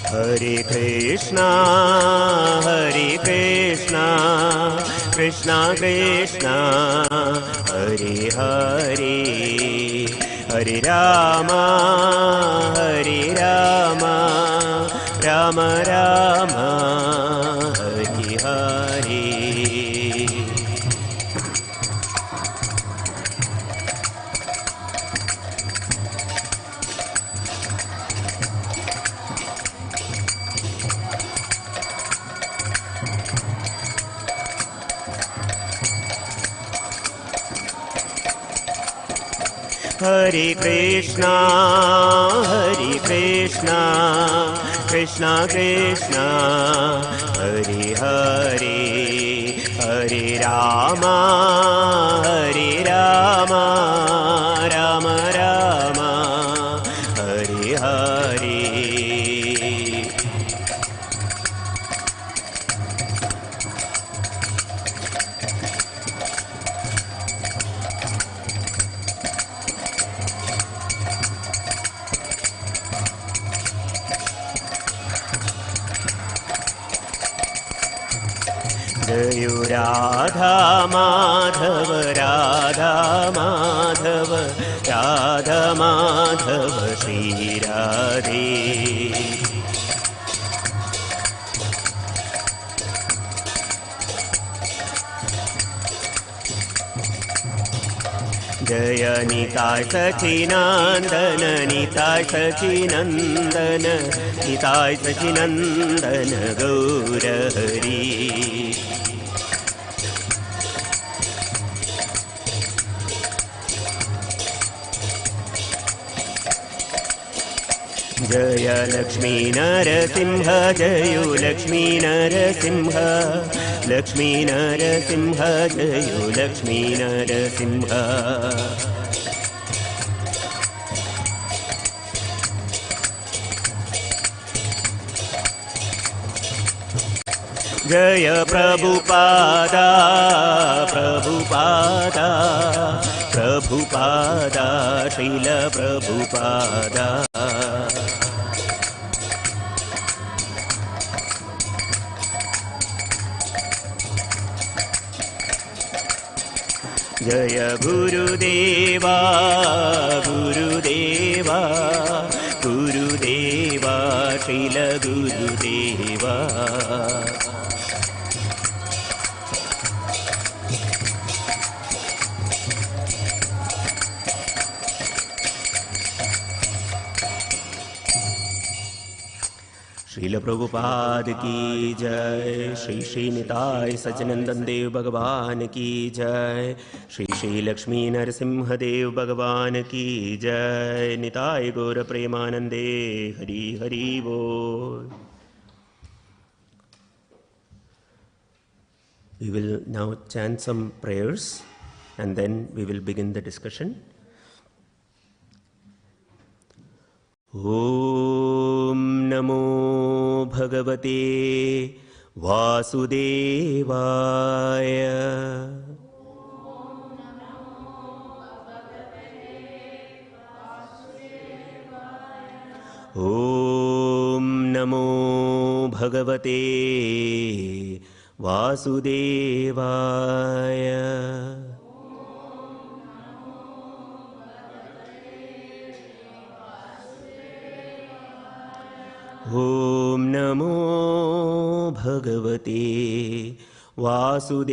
Hare Krishna, Krishna Krishna, Hare Hare, Hare Rama, Rama Rama, Hare Hare. Hare Krishna, Krishna Krishna, Hare Hare, Hare Rama, Rama Rama, Hare Hare. Jayo Radha Madhava, Radha Madhava, Radha Madhava, Shri Radhe. Jaya Nitai Sachinandana, Nitai Sachinandana, Nitai Sachinandana, Gaura Hari. Jaya Lakshmi Narasimha, Jayo Lakshmi Narasimha, Lakshmi Narasimha, Jayo Lakshmi Narasimha. Jaya Prabhupada, Prabhupada, Prabhupada, Srila Prabhupada. Jaya Gurudeva, Gurudeva, Gurudeva, Srila Gurudeva. Srila Prabhupada ki jai, Shri Shri Nitai Sajanandan Dev Bhagavan ki jai, Shri Shri Lakshmi Narasimha Dev Bhagavan ki jai, Nitai Gaura Premanande, Hari Hari Bol. We will now chant some prayers and then we will begin the discussion. Om Namo Bhagavate Vasudevaya. Om Namo Bhagavate Vasudevaya. Om Namo Bhagavate Vasudevaya.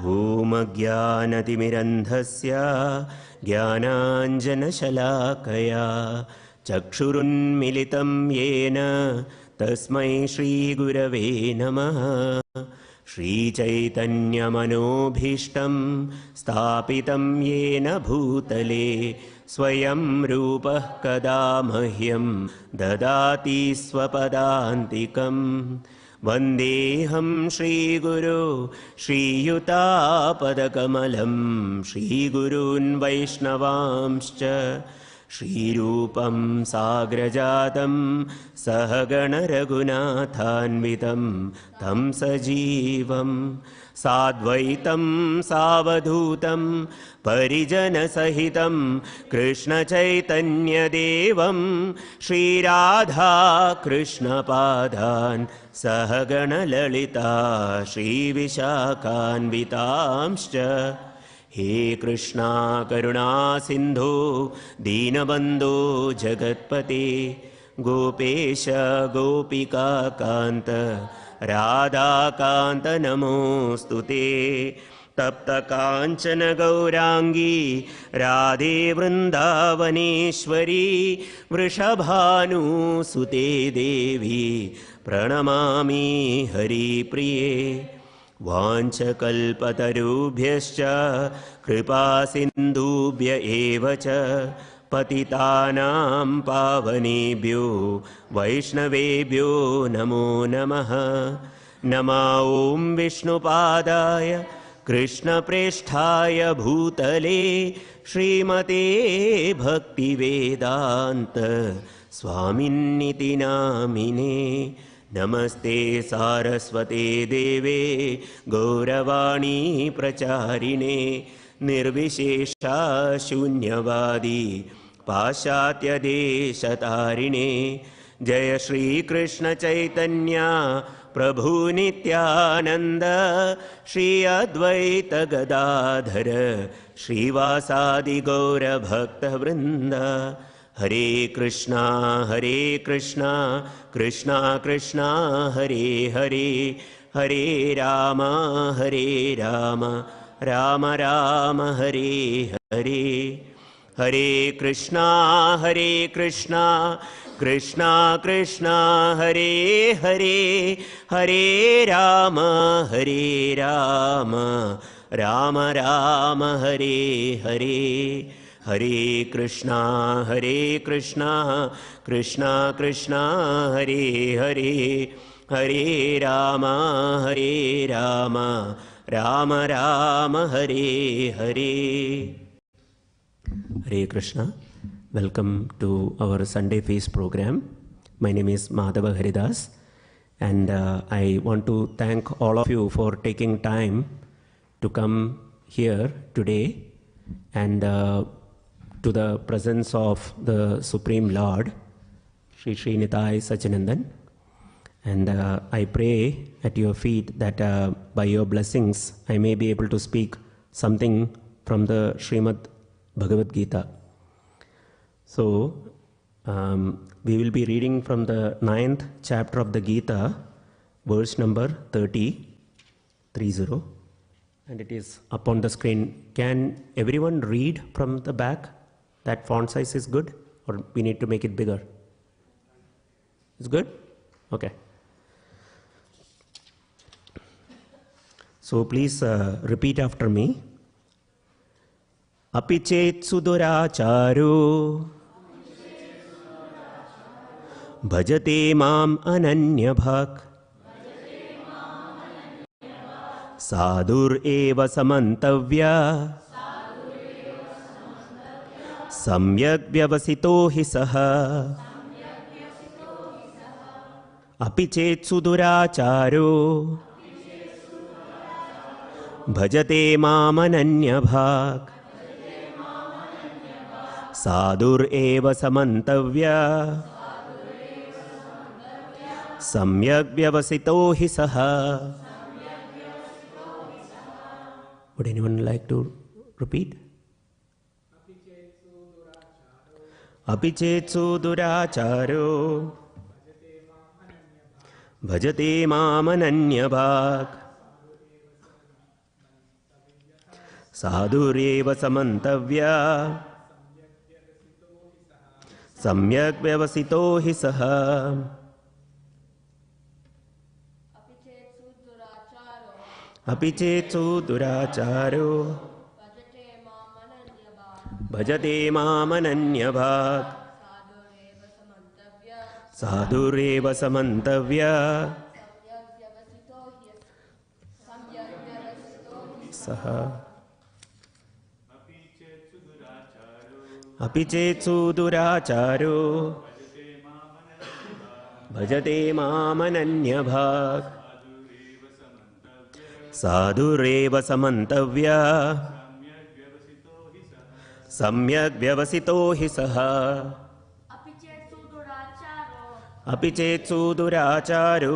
Om Ajnanatimirandhasya Jnananjanashalakaya Chakshurunmilitam Yena Tasmai Shri Gurave Namaha. Shri Chaitanya Manobhishtam Stapitam Yena Bhutale Swayam Rupah Kada Mahyam Dadati Swapadantikam. Vandeham Shri Guru Shri Yuta Padakamalam Shri Gurun Vaishnavamscha श्रीरूपं साग्रजातं सहगणरघुनाथान्वितं तं सजीवं साद्वैतं सावधूतं परिजनसहितं कृष्णचैतन्यदेवं श्रीराधा कृष्णपादान् सहगणललिता श्रीविशाखान्वितांश्च हे कृष्णा करुणा सिन्धो दीनबन्धो जगत्पते गोपेश गोपिकान्त राधाकान्त नमोऽस्तु ते तप्तकाञ्चन गौराङ्गी राधे वृन्दावनेश्वरी वृषभानुसुते देवी प्रणमामि हरिप्रिये वाञ्छकल्पतरुभ्यश्च कृपासिन्धुभ्य एव च पतितानां पावनेभ्यो वैष्णवेभ्यो नमो नमः नमा ॐ विष्णुपादाय कृष्णप्रेष्ठाय भूतले श्रीमते भक्तिवेदान्त स्वामिन्निति नामिने नमस्ते सारस्वते देवे गौरवाणी प्रचारिणे निर्विशेषा शून्यवादी पाश्चात्यदेशतारिणे जय श्रीकृष्ण चैतन्य प्रभु नित्यानंद श्री अद्वैत गदाधर श्रीवासादि गौर भक्त वृंद हरे Krishna Krishna Krishna Hare Hare Hare Ram Ram Ram Hare Hare Hare Krishna Krishna Krishna Hare Hare Hare Ram Ram Ram Hare Hare Hare Krishna Krishna Krishna Hare Hare Hare Ram Ram Ram Hare Hare Hare Krishna. Welcome to our Sunday Feast program. My name is Madhava Haridas, and I want to thank all of you for taking time to come here today and to the presence of the Supreme Lord, Sri Sri Nitai Sachinandan. And I pray at your feet that by your blessings I may be able to speak something from the Srimad Bhagavad Gita. So, we will be reading from the 9th chapter of the Gita, verse number 30, and it is up on the screen. Can everyone read from the back? That font size is good, or we need to make it bigger? It's good? Okay. So please repeat after me. अपि चेत् सुदुराचारो भजते माम् अनन्यभाक् साधुरेव समन्तव्या सम्यग् व्यवसितो हि सः अपि चेत् सुदुराचारो भजते माम् अनन्यभाक् साधुरेव समन्तव्या सम्यग् व्यवसितो हि सः. Would anyone like to repeat? अपि चेत् सुदुराचारो भजते माम् अनन्यभाक् साधुरेव समन्तव्या सम्यग् व्यवसितो हि सः. अपि चेत् सुदुराचारो भजते माम् अनन्यभाक् साधुरेव समन्तव्या सः. अपि चेत्सु दुराचारो भजते मामनन्यभाक् साधुरेव समन्तव्यः सम्यग् व्यवसितो हि सः अपि चेत्सु दुराचारो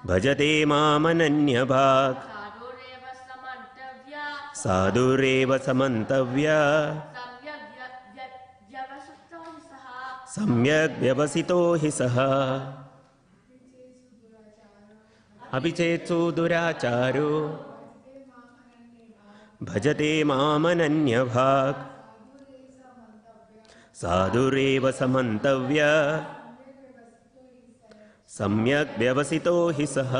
भजते मामनन्यभाक् साधुरेव समन्तव्यः सम्यग् व्यवसितो हि सः अपि चेत्सु दुराचारो भजते मामनन्यभाक् साधुरेव समन्तव्यः सम्यग् व्यवसितो हि सः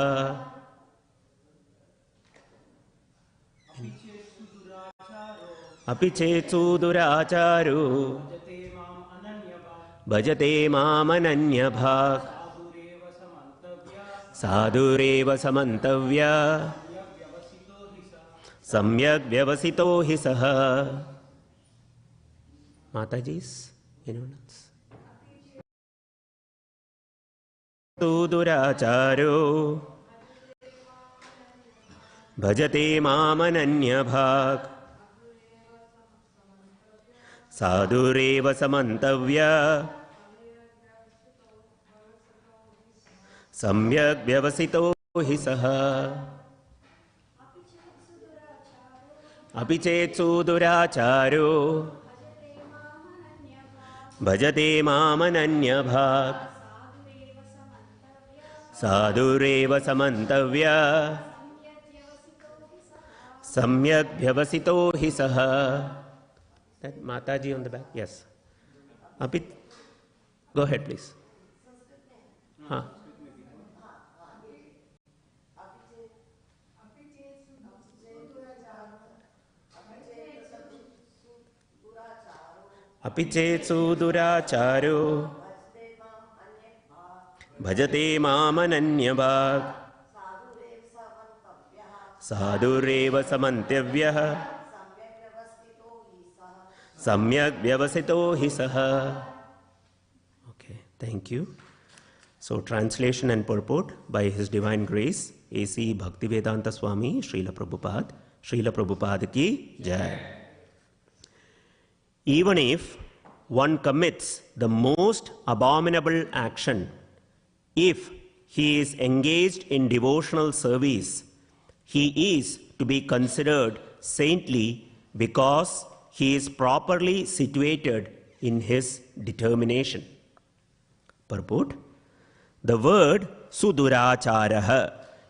अपि चेत्सु दुराचारो भजते मामनन्यभाक् साधुरेव समन्तव्यः सम्यग् व्यवसितो हि सः Mataji's, anyone else? Duracharo bhajate mamananyabhak sadhureva samantavya samyak vyavasito hi saha api chetsu duracharo भजते मामनन्यभाक् साधुरेव समन्तव्यः सम्यग् व्यवसितो हि सः That Mataji on the back, yes. Api, go ahead please. हाँ. अपि चेत्सु दुराचारो भजते मामनन्यभाक् साधुरेव समन्तव्यः सम्यग् व्यवसितो हि सः Okay, thank you. So translation and purport by His Divine Grace A.C. Bhaktivedanta Swami Srila Prabhupada ki Jai. Even if one commits the most abominable action, if he is engaged in devotional service, he is to be considered saintly because he is properly situated in his determination. Purport: the word suduracharaha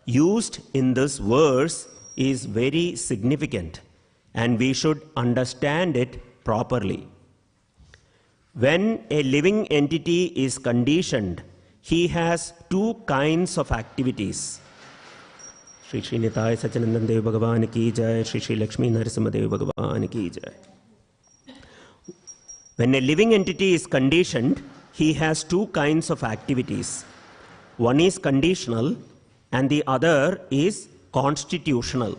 used in this verse is very significant and we should understand it properly. When a living entity is conditioned, he has two kinds of activities. Shri Shri Nitai Sachinandan Dev Bhagavan ki jai, Shri Shri Lakshmi Narasimha Dev Bhagavan ki jai. When a living entity is conditioned, he has two kinds of activities. One is conditional and the other is constitutional.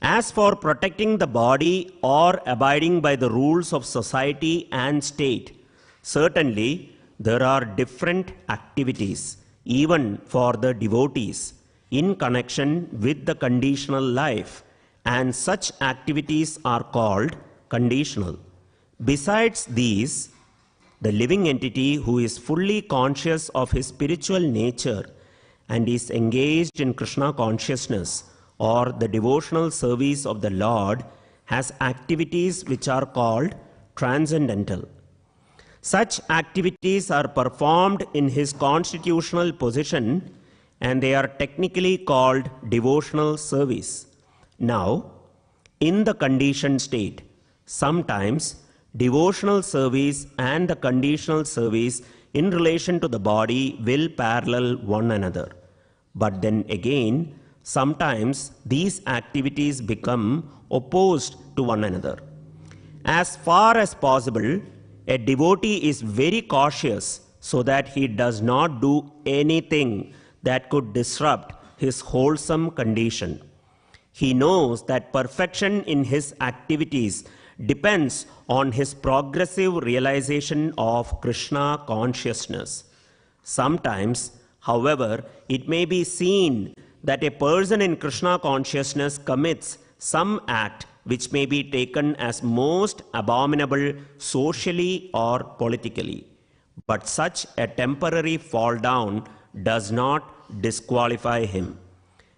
As for protecting the body or abiding by the rules of society and state, certainly there are different activities, even for the devotees, in connection with the conditional life, and such activities are called conditional. Besides these, the living entity who is fully conscious of his spiritual nature and is engaged in Krishna consciousness or the devotional service of the Lord has activities which are called transcendental. Such activities are performed in his constitutional position and they are technically called devotional service. Now, in the conditioned state, sometimes devotional service and the conditional service in relation to the body will parallel one another. But then again, sometimes these activities become opposed to one another. As far as possible, a devotee is very cautious so that he does not do anything that could disrupt his wholesome condition. He knows that perfection in his activities depends on his progressive realization of Krishna consciousness. Sometimes, however, it may be seen that a person in Krishna consciousness commits some act which may be taken as most abominable socially or politically. But such a temporary fall down does not disqualify him.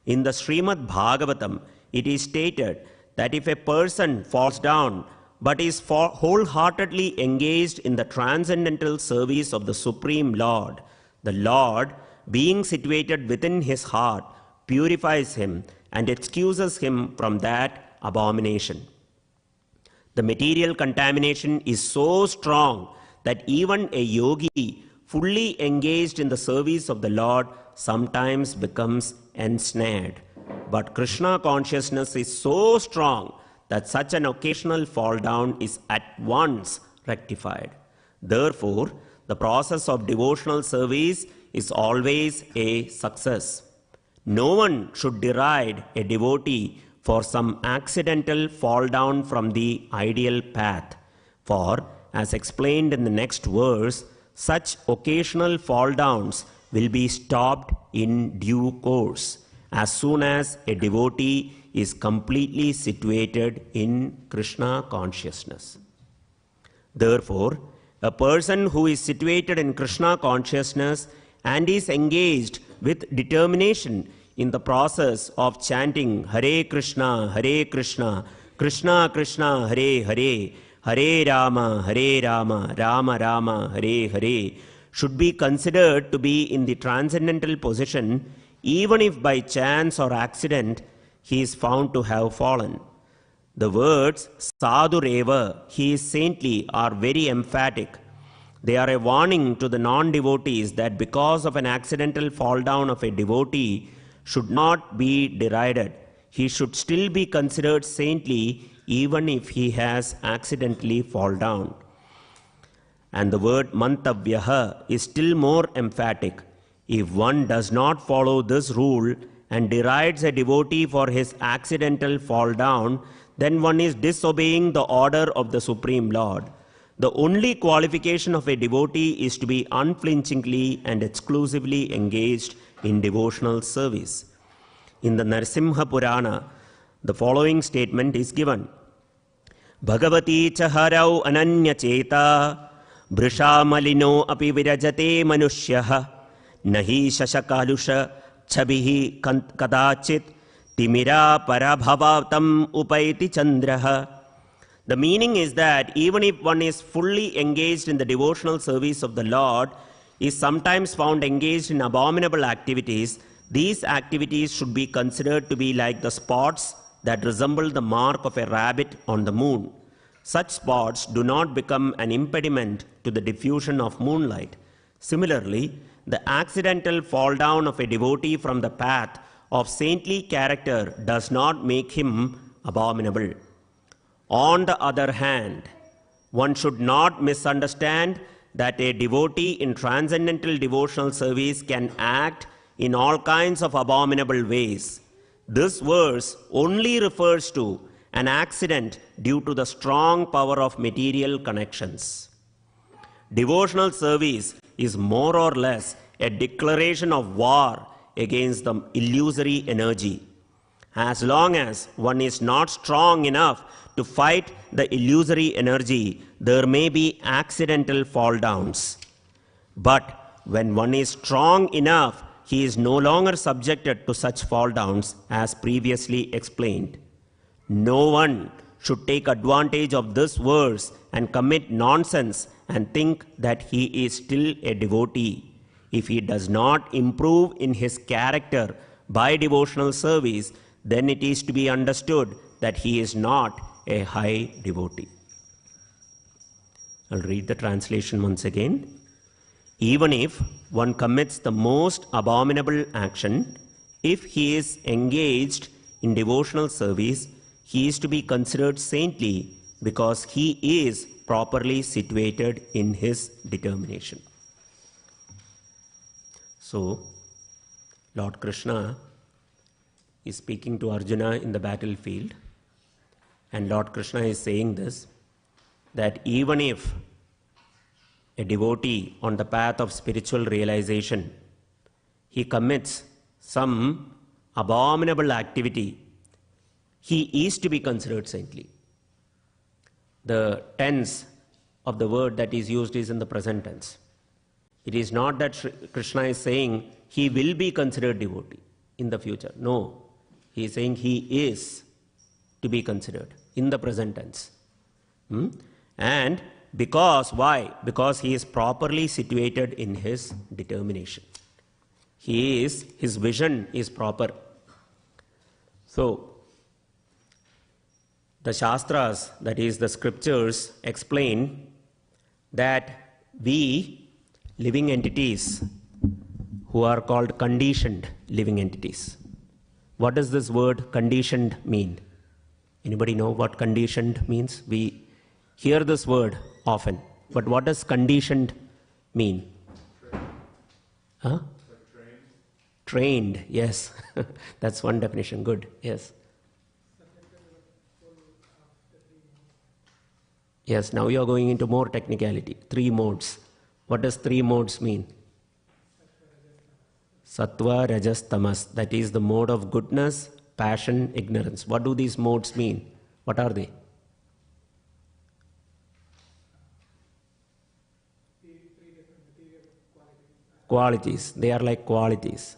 In the Srimad Bhagavatam, it is stated that if a person falls down but is wholeheartedly engaged in the transcendental service of the Supreme Lord, the Lord, being situated within his heart, purifies him and excuses him from that abomination. The material contamination is so strong that even a yogi fully engaged in the service of the Lord sometimes becomes ensnared. But Krishna consciousness is so strong that such an occasional fall down is at once rectified. Therefore, the process of devotional service is always a success. No one should deride a devotee for some accidental fall down from the ideal path, for, as explained in the next verse, such occasional fall downs will be stopped in due course as soon as a devotee is completely situated in Krishna consciousness. Therefore, a person who is situated in Krishna consciousness and is engaged with determination in the process of chanting Hare Krishna, Krishna Krishna, Hare Hare, Hare Rama, Rama Rama, Hare Hare, should be considered to be in the transcendental position, even if by chance or accident he is found to have fallen. The words Sadhureva, he is saintly, are very emphatic. They are a warning to the non-devotees that because of an accidental fall down of a devotee should not be derided. He should still be considered saintly even if he has accidentally fall down. And the word Mantavyaha is still more emphatic. If one does not follow this rule and derides a devotee for his accidental fall down, then one is disobeying the order of the Supreme Lord. The only qualification of a devotee is to be unflinchingly and exclusively engaged in devotional service. In the Narasimha Purana, the following statement is given. Bhagavati chaharau ananya cheta brisha malino api virajate manushyaha nahi shashakalusha chabihi kadachit timira parabhavatam upaiti chandraha. The meaning is that even if one is fully engaged in the devotional service of the Lord, is sometimes found engaged in abominable activities, these activities should be considered to be like the spots that resemble the mark of a rabbit on the moon. Such spots do not become an impediment to the diffusion of moonlight. Similarly, the accidental fall down of a devotee from the path of saintly character does not make him abominable. On the other hand, one should not misunderstand that a devotee in transcendental devotional service can act in all kinds of abominable ways. This verse only refers to an accident due to the strong power of material connections. Devotional service is more or less a declaration of war against the illusory energy. As long as one is not strong enough to fight the illusory energy, there may be accidental fall downs. But when one is strong enough, he is no longer subjected to such fall downs as previously explained. No one should take advantage of this verse and commit nonsense and think that he is still a devotee. If he does not improve in his character by devotional service, then it is to be understood that he is not a high devotee. I'll read the translation once again. Even if one commits the most abominable action, if he is engaged in devotional service, he is to be considered saintly because he is properly situated in his determination. So, Lord Krishna is speaking to Arjuna in the battlefield, And Lord Krishna is saying this, that even if a devotee on the path of spiritual realization, he commits some abominable activity, he is to be considered saintly. The tense of the word that is used is in the present tense. It is not that Krishna is saying he will be considered devotee in the future. No, he is saying he is to be considered in the present tense. And because, why? Because he is properly situated in his determination. His vision is proper. So, the Shastras, that is the scriptures, explain that we, living entities, who are called conditioned living entities. What does this word conditioned mean? Anybody know what conditioned means? We hear this word often, but what does conditioned mean? Huh? Trained, yes. That's one definition. Good, yes. Yes, now you are going into more technicality. 3 modes. What does 3 modes mean? Sattva, Rajas, Tamas. That is the mode of goodness, passion, ignorance. What do these modes mean? What are they? Qualities. They are like qualities.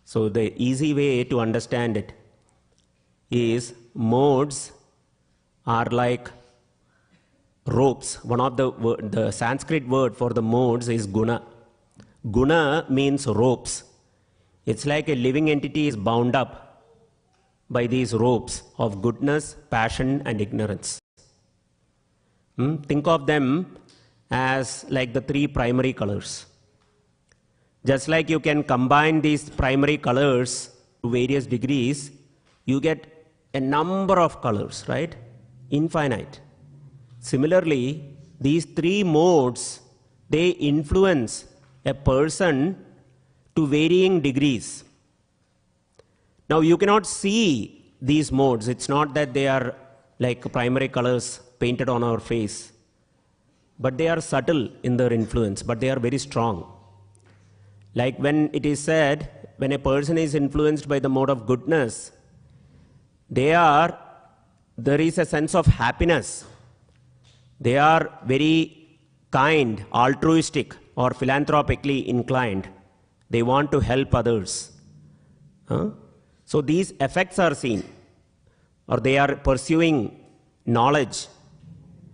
So the easy way to understand it is modes are like ropes. One of the Sanskrit word for the modes is guna. Guna means ropes. It's like a living entity is bound up by these ropes of goodness, passion and ignorance. Think of them as like the 3 primary colors. Just like you can combine these primary colors to various degrees, you get a number of colors, right? Infinite. Similarly, these 3 modes, they influence a person to varying degrees. Now, you cannot see these modes. It's not that they are like primary colors painted on our face, but they are subtle in their influence, but they are very strong. Like when it is said, when a person is influenced by the mode of goodness, there is a sense of happiness. They are very kind, altruistic, or philanthropically inclined. They want to help others. So these effects are seen, or they are pursuing knowledge.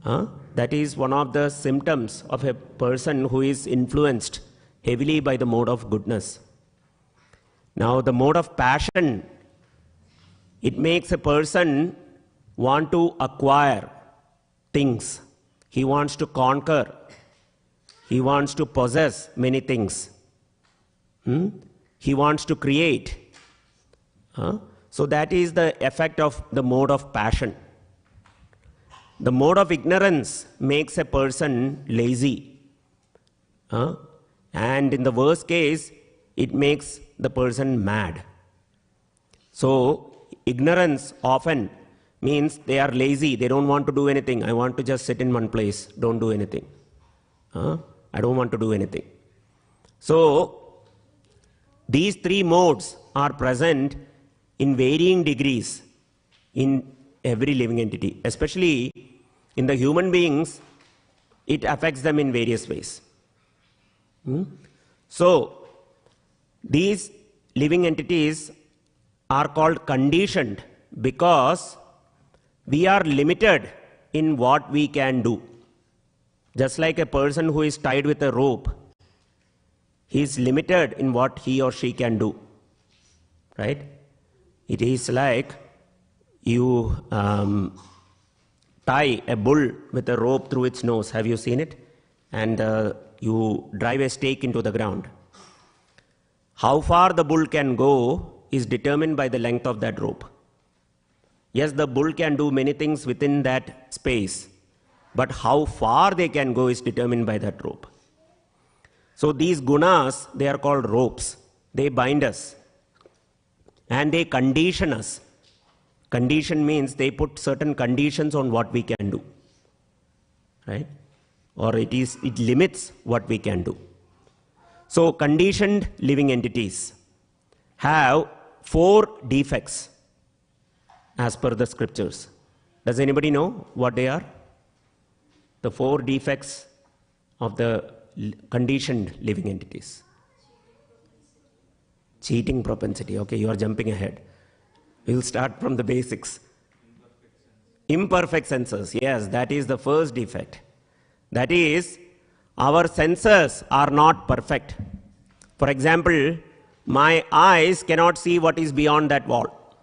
That is one of the symptoms of a person who is influenced heavily by the mode of goodness. Now the mode of passion, it makes a person want to acquire things. He wants to conquer. He wants to possess many things. He wants to create. So that is the effect of the mode of passion. The mode of ignorance makes a person lazy. And in the worst case, it makes the person mad. So ignorance often means they are lazy. They don't want to do anything. I want to just sit in one place. Don't do anything. I don't want to do anything. So these 3 modes are present in varying degrees in every living entity. Especially in the human beings, it affects them in various ways. So these living entities are called conditioned because we are limited in what we can do. Just like a person who is tied with a rope, he is limited in what he or she can do, right? It is like you tie a bull with a rope through its nose. Have you seen it? And you drive a stake into the ground. How far the bull can go is determined by the length of that rope. Yes, the bull can do many things within that space, but how far they can go is determined by that rope. So these gunas, they are called ropes. They bind us and they condition us Condition means they put certain conditions on what we can do, right? Or it limits what we can do. So conditioned living entities have 4 defects as per the scriptures. Does anybody know what they are? The 4 defects of the conditioned living entities. Cheating propensity. Okay, you are jumping ahead. We'll start from the basics. Imperfect senses. Yes, that is the first defect. That is, our senses are not perfect. For example, my eyes cannot see what is beyond that wall.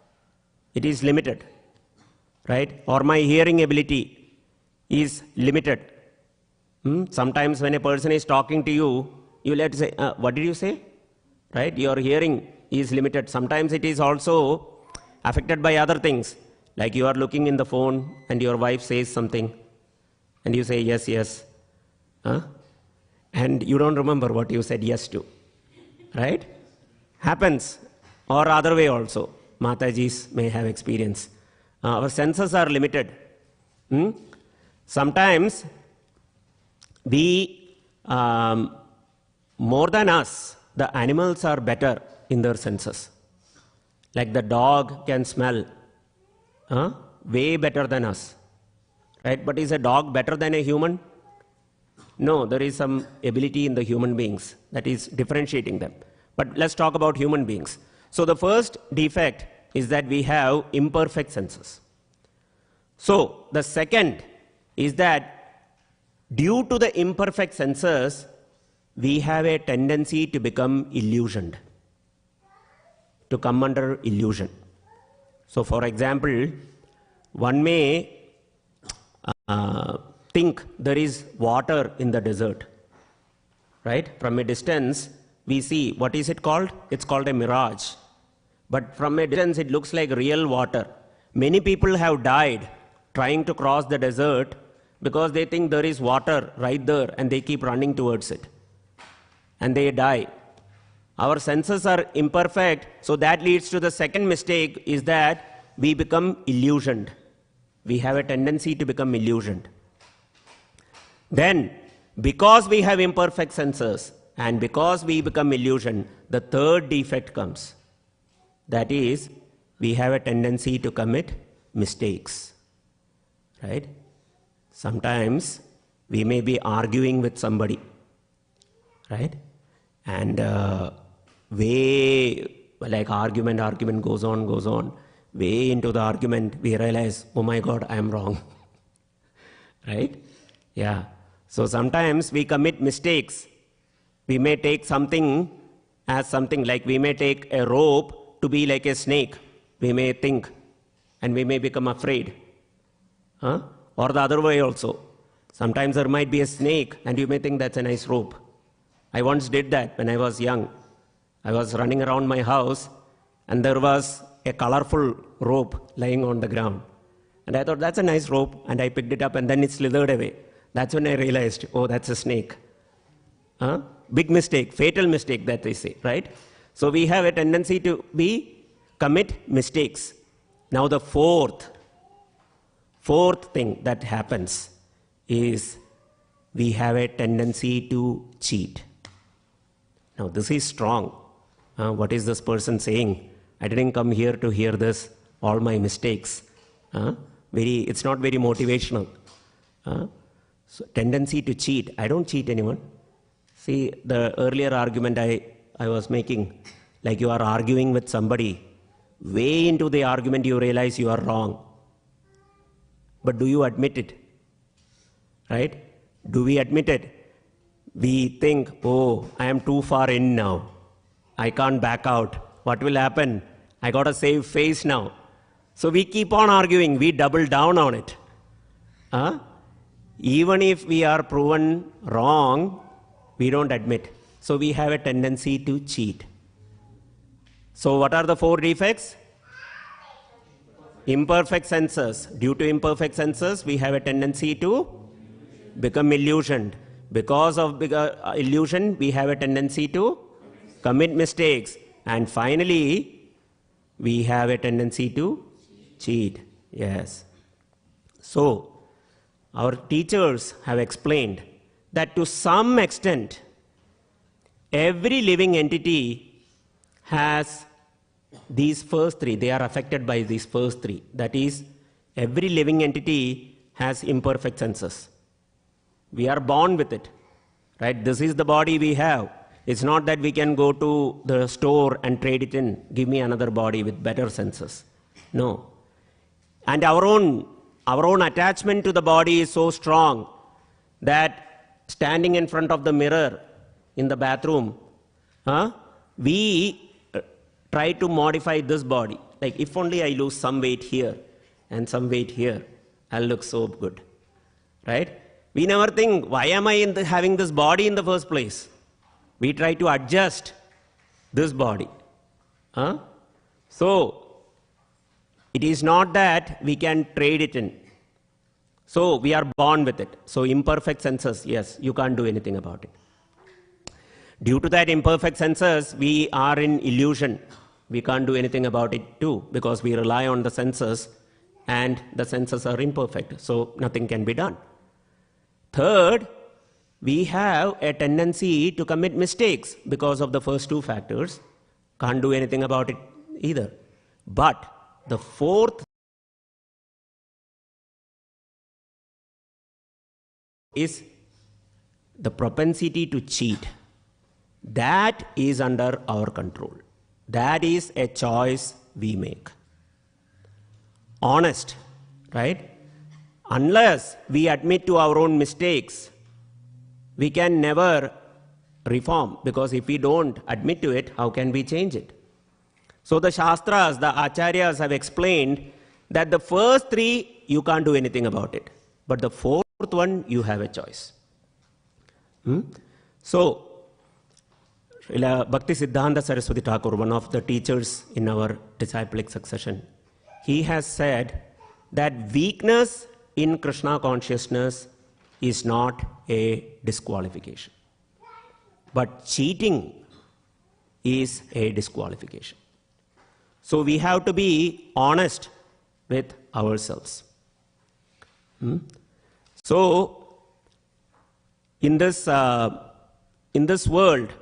It is limited, right? Or my hearing ability is limited. Sometimes when a person is talking to you, you let say, what did you say? Right? Your hearing is limited. Sometimes it is also affected by other things. Like you are looking in the phone and your wife says something and you say yes, yes. And you don't remember what you said yes to. Right? Happens. Or other way also. Matajis may have experience. Our senses are limited. Sometimes more than us, the animals are better in their senses. Like the dog can smell way better than us. Right? But is a dog better than a human? No, there is some ability in the human beings that is differentiating them. But let's talk about human beings. So the first defect is that we have imperfect senses. So the second is that due to the imperfect senses, we have a tendency to become illusioned, to come under illusion. So for example, one may think there is water in the desert, right? From a distance, we see, what is it called? It's called a mirage. But from a distance, it looks like real water. Many people have died trying to cross the desert because they think there is water right there and they keep running towards it. And they die. Our senses are imperfect, so that leads to the second mistake is that we become illusioned. We have a tendency to become illusioned. Then, because we have imperfect senses and because we become illusioned, the third defect comes. That is, we have a tendency to commit mistakes. Right? Sometimes we may be arguing with somebody. Right? And way, like argument goes on. Way into the argument, we realize, oh my God, I am wrong. Right? Yeah. So sometimes we commit mistakes. We may take something as something, like we may take a rope to be like a snake. We may think, and we may become afraid. Or the other way also. Sometimes there might be a snake, and you may think that's a nice rope. I once did that when I was young. I was running around my house, and there was a colorful rope lying on the ground. And I thought, that's a nice rope, and I picked it up, and then it slithered away. That's when I realized, oh, that's a snake. Big mistake, fatal mistake that they say, right? So we have a tendency to commit mistakes. Now the fourth thing that happens is we have a tendency to cheat. Now this is strong. What is this person saying? I didn't come here to hear this, all my mistakes. It's not very motivational. So tendency to cheat. I don't cheat anyone. See, the earlier argument I was making, like you are arguing with somebody, way into the argument you realize you are wrong. But do you admit it? Right? Do we admit it? We think, oh, I am too far in now. I can't back out. What will happen? I got to save face now. So we keep on arguing. We double down on it. Even if we are proven wrong, we don't admit. So we have a tendency to cheat. So what are the 4 defects? Imperfect senses. Due to imperfect senses, we have a tendency to become illusioned. Because of illusion, we have a tendency to commit mistakes. And finally, we have a tendency to cheat. Yes. So, our teachers have explained that to some extent, every living entity has these first three. They are affected by these first three. That is, every living entity has imperfect senses. We are born with it, right? This is the body we have. It's not that we can go to the store and trade it in, give me another body with better senses. No. And our own attachment to the body is so strong that standing in front of the mirror in the bathroom, we try to modify this body. Like, if only I lose some weight here and some weight here, I'll look so good, right? We never think, why am I having this body in the first place? We try to adjust this body. So, it is not that we can trade it in. So, we are born with it. So, imperfect senses, yes, you can't do anything about it. Due to that imperfect senses, we are in illusion. We can't do anything about it too, because we rely on the senses and the senses are imperfect. So, nothing can be done. Third, we have a tendency to commit mistakes because of the first two factors. Can't do anything about it either. But the fourth is the propensity to cheat. That is under our control. That is a choice we make. Honest, right? Unless we admit to our own mistakes, we can never reform, because if we don't admit to it, how can we change it? So the Shastras, the Acharyas have explained that the first three, you can't do anything about it. But the fourth one, you have a choice. So, Bhakti Siddhanta Saraswati Thakur, one of the teachers in our disciplic succession, he has said that weakness in Krishna consciousness is not a disqualification. But cheating is a disqualification. So we have to be honest with ourselves. So in this world,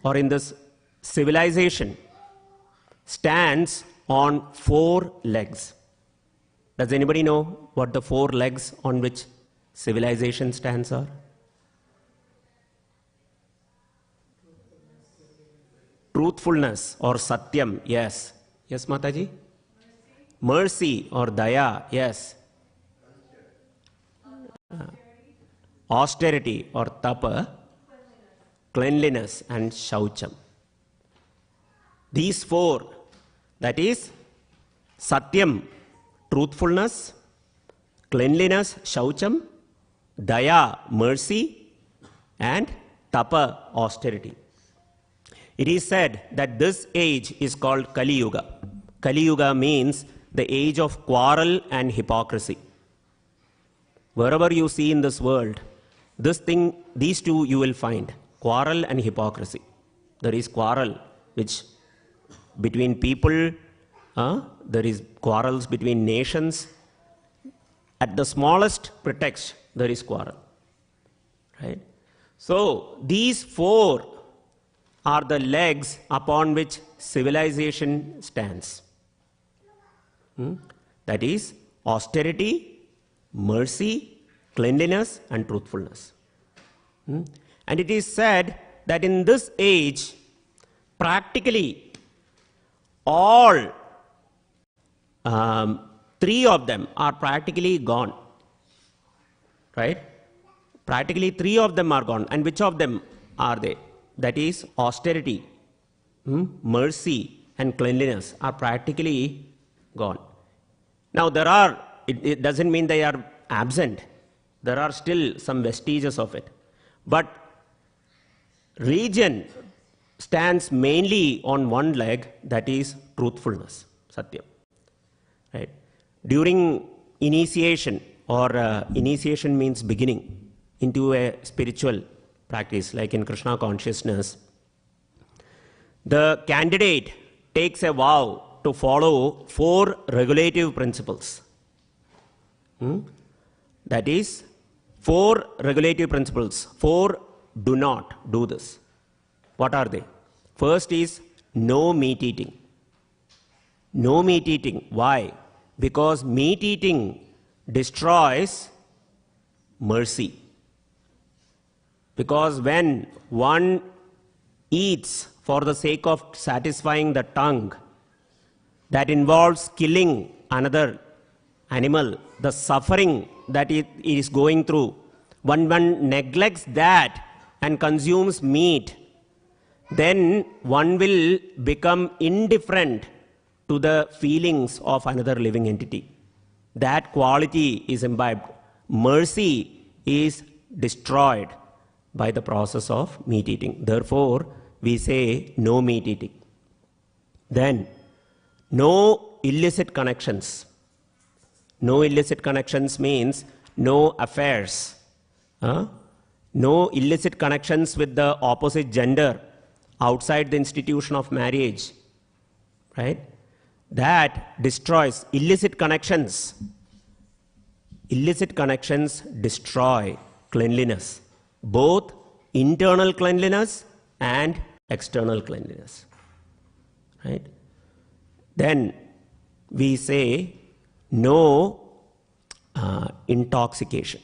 or in this civilization, stands on 4 legs. Does anybody know what the 4 legs on which civilization stands are? Truthfulness or satyam, yes. Yes, Mataji? Mercy or daya, yes. Austerity or tapa, cleanliness and shaucham. These 4, that is satyam, truthfulness, cleanliness, shaucham, daya, mercy, and tapa, austerity. It is said that this age is called Kali Yuga. Kali Yuga means the age of quarrel and hypocrisy. Wherever you see in this world, these two you will find, quarrel and hypocrisy. There is quarrel between people, there is quarrels between nations. At the smallest pretext, there is quarrel. Right? So, these 4 are the legs upon which civilization stands. That is austerity, mercy, cleanliness and truthfulness. And it is said that in this age, practically all 3 of them are practically gone. Right? Practically 3 of them are gone. And which of them are they? That is austerity, mercy and cleanliness are practically gone. Now it doesn't mean they are absent. There are still some vestiges of it. But religion stands mainly on one leg, that is truthfulness, satyam. Right? During initiation, or initiation means beginning into a spiritual practice, like in Krishna consciousness, the candidate takes a vow to follow 4 regulative principles. That is, 4 regulative principles. 4 do not do this. What are they? First is no meat eating. No meat eating. Why? Because meat eating destroys mercy. Because when one eats for the sake of satisfying the tongue, that involves killing another animal, the suffering that it is going through, when one neglects that and consumes meat, then one will become indifferent to the feelings of another living entity. That quality is imbibed. Mercy is destroyed by the process of meat eating. Therefore, we say no meat eating. Then, no illicit connections. No illicit connections means no affairs. No illicit connections with the opposite gender outside the institution of marriage. Right? That destroys illicit connections. Illicit connections destroy cleanliness, both internal cleanliness and external cleanliness. Right? Then we say no intoxication,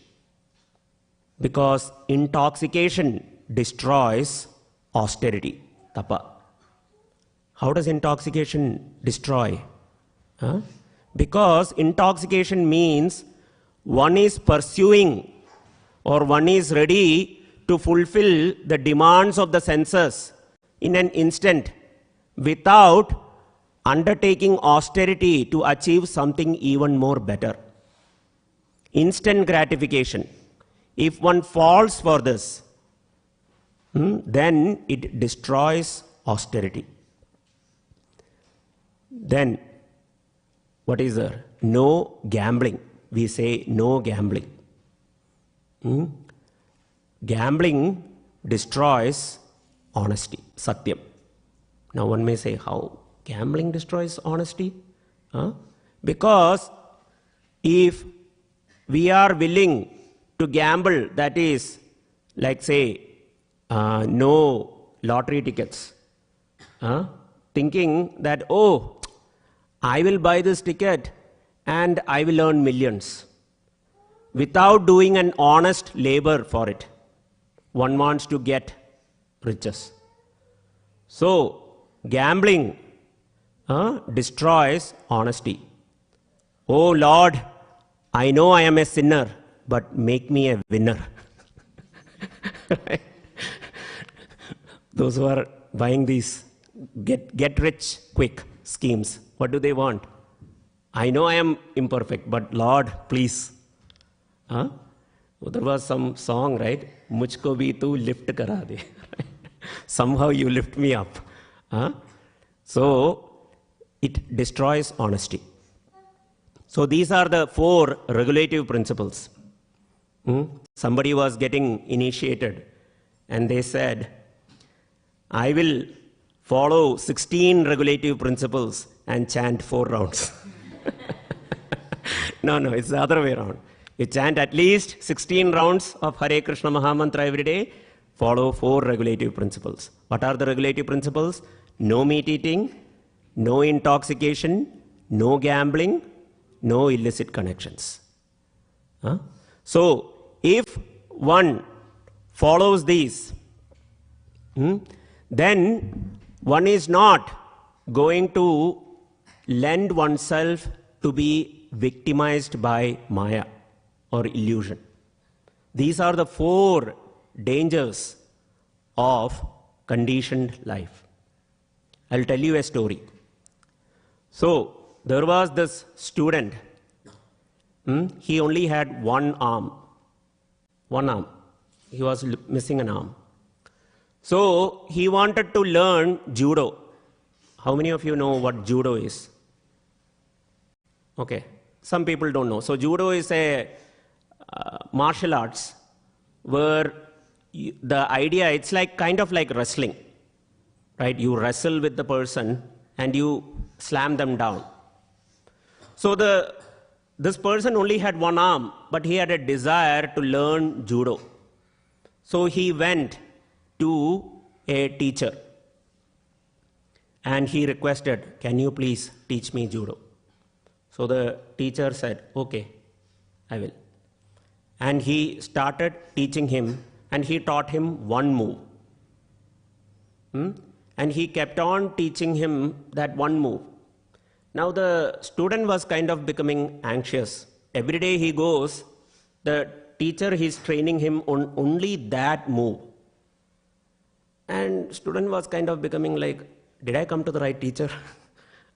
because intoxication destroys austerity, tapa. How does intoxication destroy? Because intoxication means one is pursuing or one is ready to fulfill the demands of the senses in an instant without undertaking austerity to achieve something even more better. Instant gratification. If one falls for this, then it destroys austerity. Then, what is there? No gambling. We say no gambling. Gambling destroys honesty, satyam. Now one may say, how? Gambling destroys honesty? Because if we are willing to gamble, that is, like say, no lottery tickets, thinking that, oh, I will buy this ticket and I will earn millions, without doing an honest labor for it. One wants to get riches. So, gambling destroys honesty. Oh Lord, I know I am a sinner, but make me a winner. Those who are buying these get rich quick schemes, what do they want? I know I am imperfect, but Lord, please. There was some song, right? Mujhko bhi tu lift kara de. Somehow you lift me up. So, it destroys honesty. So, these are the 4 regulative principles. Somebody was getting initiated and they said, I will follow 16 regulative principles and chant 4 rounds. No, it's the other way around. You chant at least 16 rounds of Hare Krishna Mahamantra every day, follow 4 regulative principles. What are the regulative principles? No meat eating, no intoxication, no gambling, no illicit connections. So, if one follows these, then one is not going to lend oneself to be victimized by Maya or illusion. These are the 4 dangers of conditioned life. I'll tell you a story. So, there was this student. He only had one arm. He was missing an arm. So, he wanted to learn judo. How many of you know what judo is? Okay. Some people don't know. So, judo is a martial arts where the idea, it's like kind of like wrestling. Right? You wrestle with the person and you slam them down. So this person only had one arm, but he had a desire to learn judo. So he went to a teacher and he requested, can you please teach me judo? So the teacher said, okay, I will. And he started teaching him, and he taught him one move. And he kept on teaching him that one move. Now the student was kind of becoming anxious. Every day he goes, the teacher is training him on only that move. And student was kind of becoming like, did I come to the right teacher?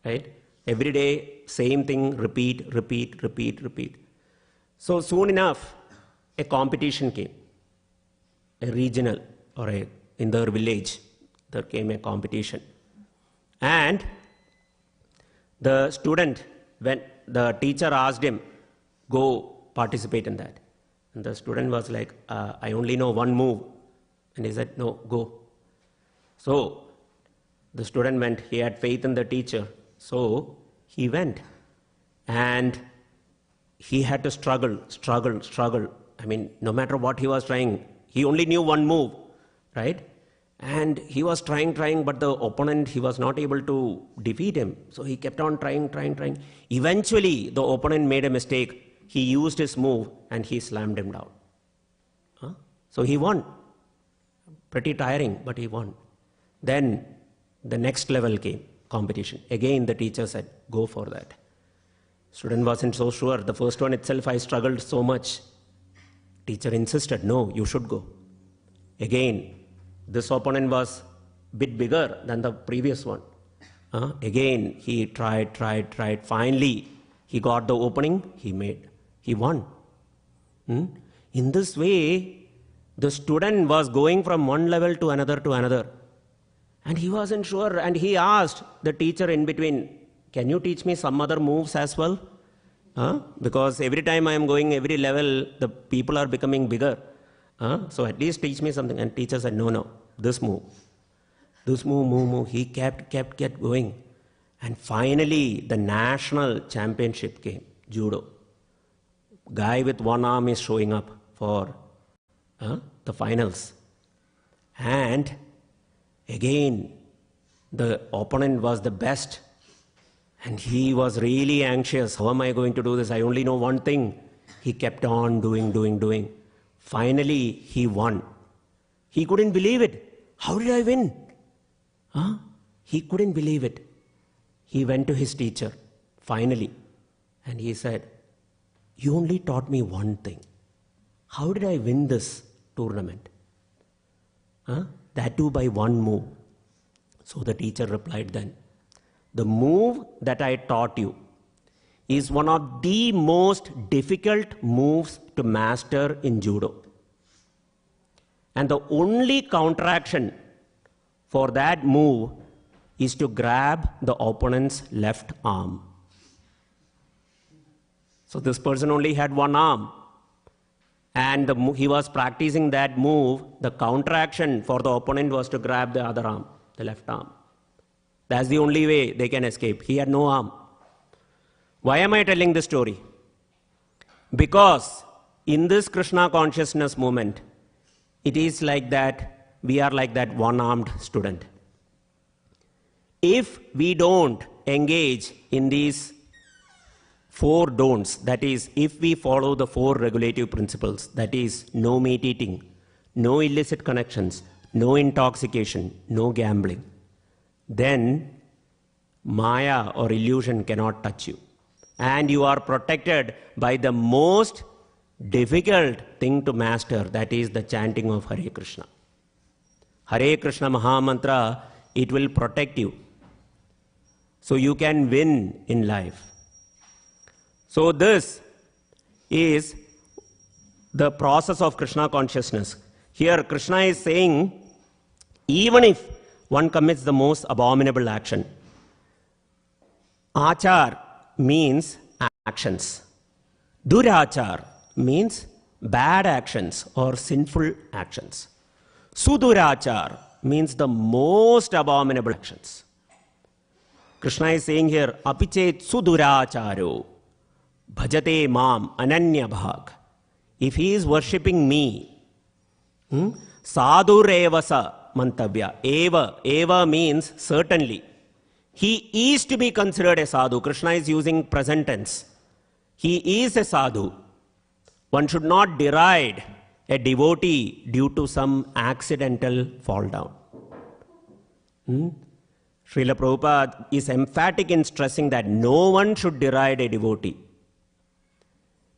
Right? Every day, same thing, repeat. So soon enough, a competition came, a regional or in their village, there came a competition. And the student, when the teacher asked him, go participate in that. And the student was like, I only know one move. And he said, no, go. So the student went, he had faith in the teacher. So he went. And he had to struggle. I mean, no matter what he was trying, he only knew one move, right? And he was trying, but the opponent, he was not able to defeat him. So he kept on trying. Eventually, the opponent made a mistake. He used his move and he slammed him down. So he won. Pretty tiring, but he won. Then the next level came, competition. Again, the teacher said, go for that. Student wasn't so sure. The first one itself, I struggled so much. Teacher insisted, no, you should go. Again, this opponent was a bit bigger than the previous one. Again, he tried. Finally, he got the opening, he won. In this way, the student was going from one level to another. And he wasn't sure, and he asked the teacher in between, can you teach me some other moves as well? Because every time I am going every level, the people are becoming bigger. So at least teach me something. And teacher said, no, this move. He kept going. And finally, the national championship came, judo. Guy with one arm is showing up for the finals. And again, the opponent was the best. And he was really anxious. How am I going to do this? I only know one thing. He kept on doing. Finally, he won. He couldn't believe it. How did I win? He couldn't believe it. He went to his teacher, finally, and he said, you only taught me one thing. How did I win this tournament? That too by one move. So the teacher replied then, the move that I taught you is one of the most difficult moves to master in judo. And the only counteraction for that move is to grab the opponent's left arm. So this person only had one arm. And he was practicing that move. The counteraction for the opponent was to grab the other arm, the left arm. That's the only way they can escape. He had no arm. Why am I telling this story? Because in this Krishna consciousness movement, it is like that, we are like that one-armed student. If we don't engage in these 4 don'ts, that is, if we follow the 4 regulative principles, that is, no meat eating, no illicit connections, no intoxication, no gambling, then Maya or illusion cannot touch you. And you are protected by the most difficult thing to master, that is the chanting of Hare Krishna. Hare Krishna Mahamantra, it will protect you. So you can win in life. So this is the process of Krishna consciousness. Here Krishna is saying, even if one commits the most abominable action, Achar means actions. Durachar means bad actions or sinful actions. Sudurachar means the most abominable actions. Krishna is saying here, apichet suduracharo bhajate mam ananya bhag. If he is worshipping me, sadhurevasa mantavya. Eva means certainly. He is to be considered a sadhu. Krishna is using present tense. He is a sadhu. One should not deride a devotee due to some accidental fall down. Srila Prabhupada is emphatic in stressing that no one should deride a devotee,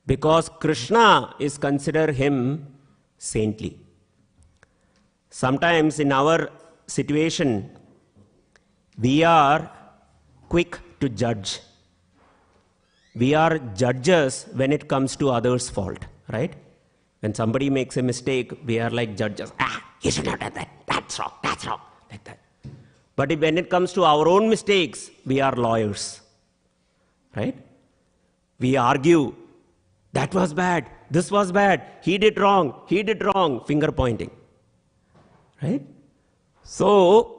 because Krishna is considered him saintly. Sometimes in our situation, we are quick to judge. We are judges when it comes to others' fault, right? When somebody makes a mistake, we are like judges. You should have done that. That's wrong. That's wrong. Like that. But when it comes to our own mistakes, we are lawyers, right? We argue. That was bad. This was bad. He did wrong. He did wrong. Finger pointing, right? So,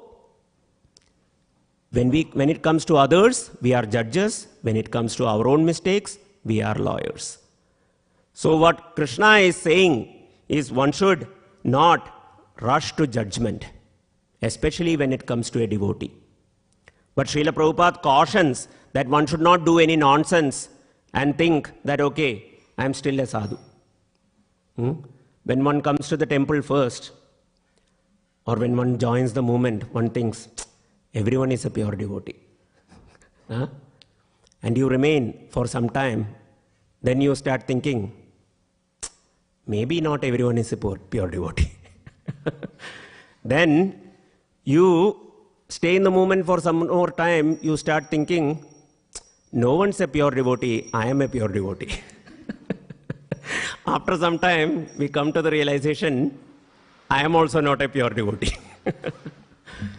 when it comes to others, we are judges. When it comes to our own mistakes, we are lawyers. So what Krishna is saying is one should not rush to judgment, especially when it comes to a devotee. But Srila Prabhupada cautions that one should not do any nonsense and think that, okay, I am still a sadhu. When one comes to the temple first, or when one joins the movement, one thinks, everyone is a pure devotee. And you remain for some time, then you start thinking, maybe not everyone is a pure devotee. Then you stay in the movement for some more time, you start thinking, no one's a pure devotee, I am a pure devotee. After some time, we come to the realization, I am also not a pure devotee.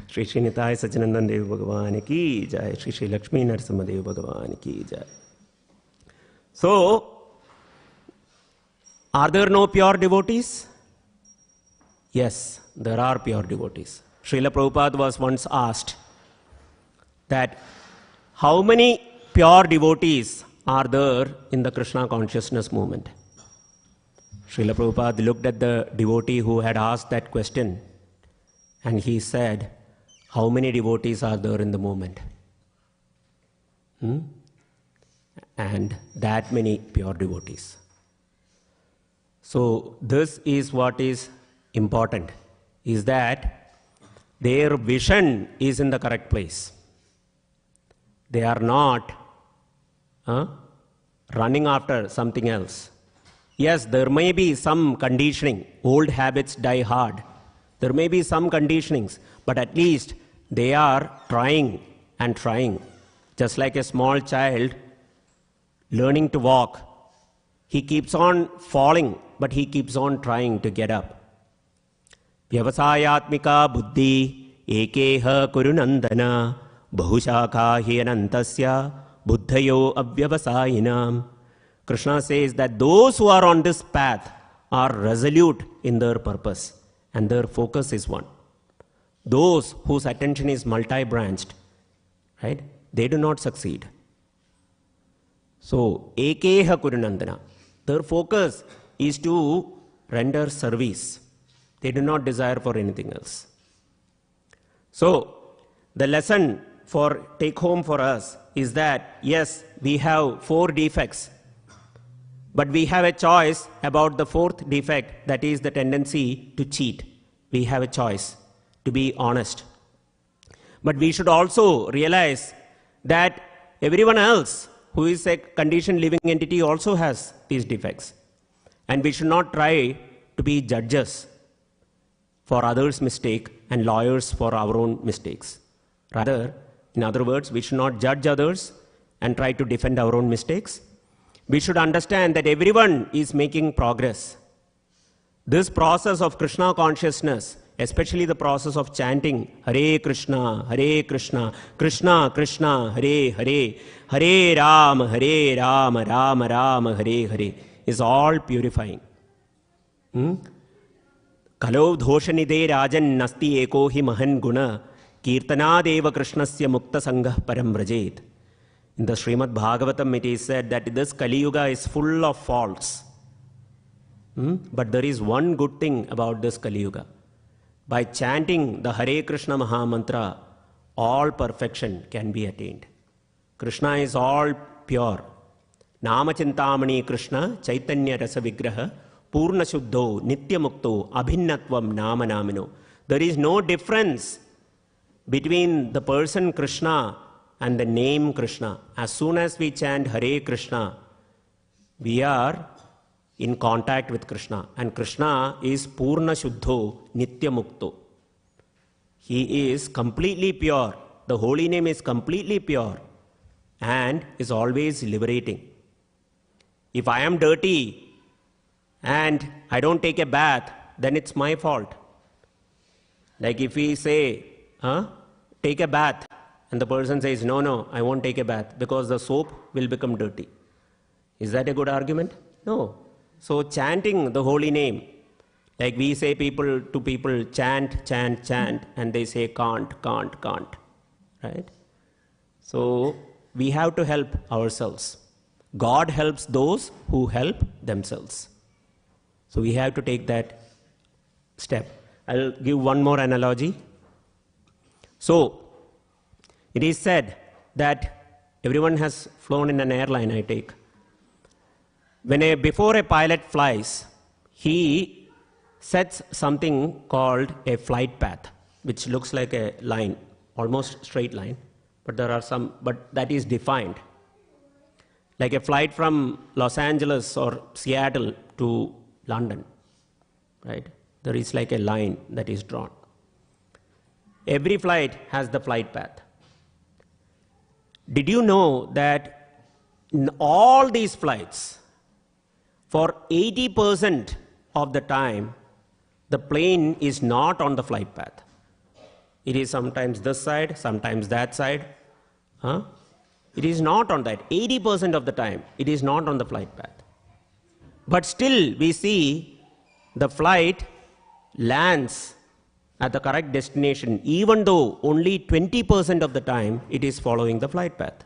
Shri Shri Nitai Sajanandan Dev Bhagavan ki jai. Shri Shri Lakshmi Narasimha Dev Bhagavan ki jai. So, are there no pure devotees? Yes, there are pure devotees. Srila Prabhupada was once asked that how many pure devotees are there in the Krishna consciousness movement? Srila Prabhupada looked at the devotee who had asked that question and he said, how many devotees are there in the movement? And that many pure devotees. So this is what is important, is that their vision is in the correct place. They are not running after something else. Yes, there may be some conditioning. Old habits die hard. There may be some conditionings, but at least they are trying and trying. Just like a small child learning to walk. He keeps on falling, but he keeps on trying to get up. Vyavasayatmika buddhi ekeha kurunandana bahushakha hi anantasya buddhayo avyavasayinam. Krishna says that those who are on this path are resolute in their purpose and their focus is one. Those whose attention is multi-branched, right, they do not succeed. So, ekeha kurunandana, their focus is to render service. They do not desire for anything else. So, the lesson for take home for us is that, yes, we have 4 defects, but we have a choice about the 4th defect, that is the tendency to cheat. We have a choice to be honest. But we should also realize that everyone else who is a conditioned living entity also has these defects. And we should not try to be judges for others' mistake and lawyers for our own mistakes. Rather, in other words, we should not judge others and try to defend our own mistakes. We should understand that everyone is making progress. This process of Krishna consciousness, especially the process of chanting Hare Krishna, Krishna Krishna, Hare Hare, Hare Rama, Rama Rama, Hare Hare, is all purifying. Kalau dhoshanide rajan nasti eko hi mahan guna Kirtanadeva Krishnasya Mukta Sangha Param Vrajet. In the Srimad Bhagavatam it is said that this Kali Yuga is full of faults. But there is one good thing about this Kali Yuga. By chanting the Hare Krishna Maha Mantra, all perfection can be attained. Krishna is all pure. Namachintamani Krishna Chaitanya Rasa Vigraha Purna Shuddho Nitya Mukto Abhinnatvam Nama Namino. There is no difference between the person Krishna and the name Krishna. As soon as we chant Hare Krishna, we are in contact with Krishna. And Krishna is Purna Shuddho Nitya Mukto. He is completely pure. The holy name is completely pure and is always liberating. If I am dirty and I don't take a bath, then it's my fault. Like if we say, take a bath, and the person says, no, I won't take a bath because the soap will become dirty. Is that a good argument? No. So chanting the holy name, like we say to people, chant, and they say can't, right? So we have to help ourselves. God helps those who help themselves. So we have to take that step. I'll give one more analogy. So it is said that everyone has flown in an airline, I take. Before a pilot flies, he sets something called a flight path, which looks like a line, almost straight line, but that is defined. Like a flight from Los Angeles or Seattle to London, right? There is like a line that is drawn. Every flight has the flight path. Did you know that in all these flights, for 80% of the time, the plane is not on the flight path. It is sometimes this side, sometimes that side. It is not on that. 80% of the time, it is not on the flight path. But still, we see the flight lands at the correct destination, even though only 20% of the time it is following the flight path.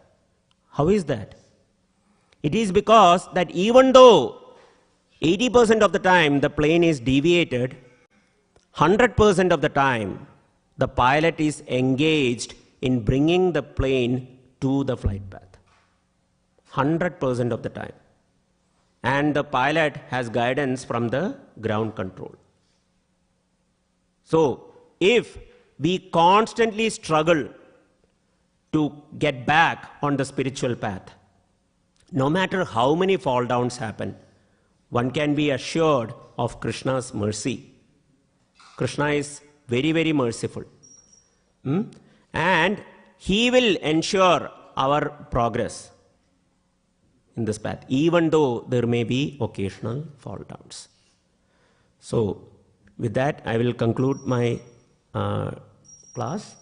How is that? It is because that even though 80% of the time the plane is deviated, 100% of the time the pilot is engaged in bringing the plane to the flight path. 100% of the time. And the pilot has guidance from the ground control. So, if we constantly struggle to get back on the spiritual path, no matter how many fall downs happen, one can be assured of Krishna's mercy. Krishna is very, very merciful. And he will ensure our progress in this path, even though there may be occasional fall downs. So, with that, I will conclude my class.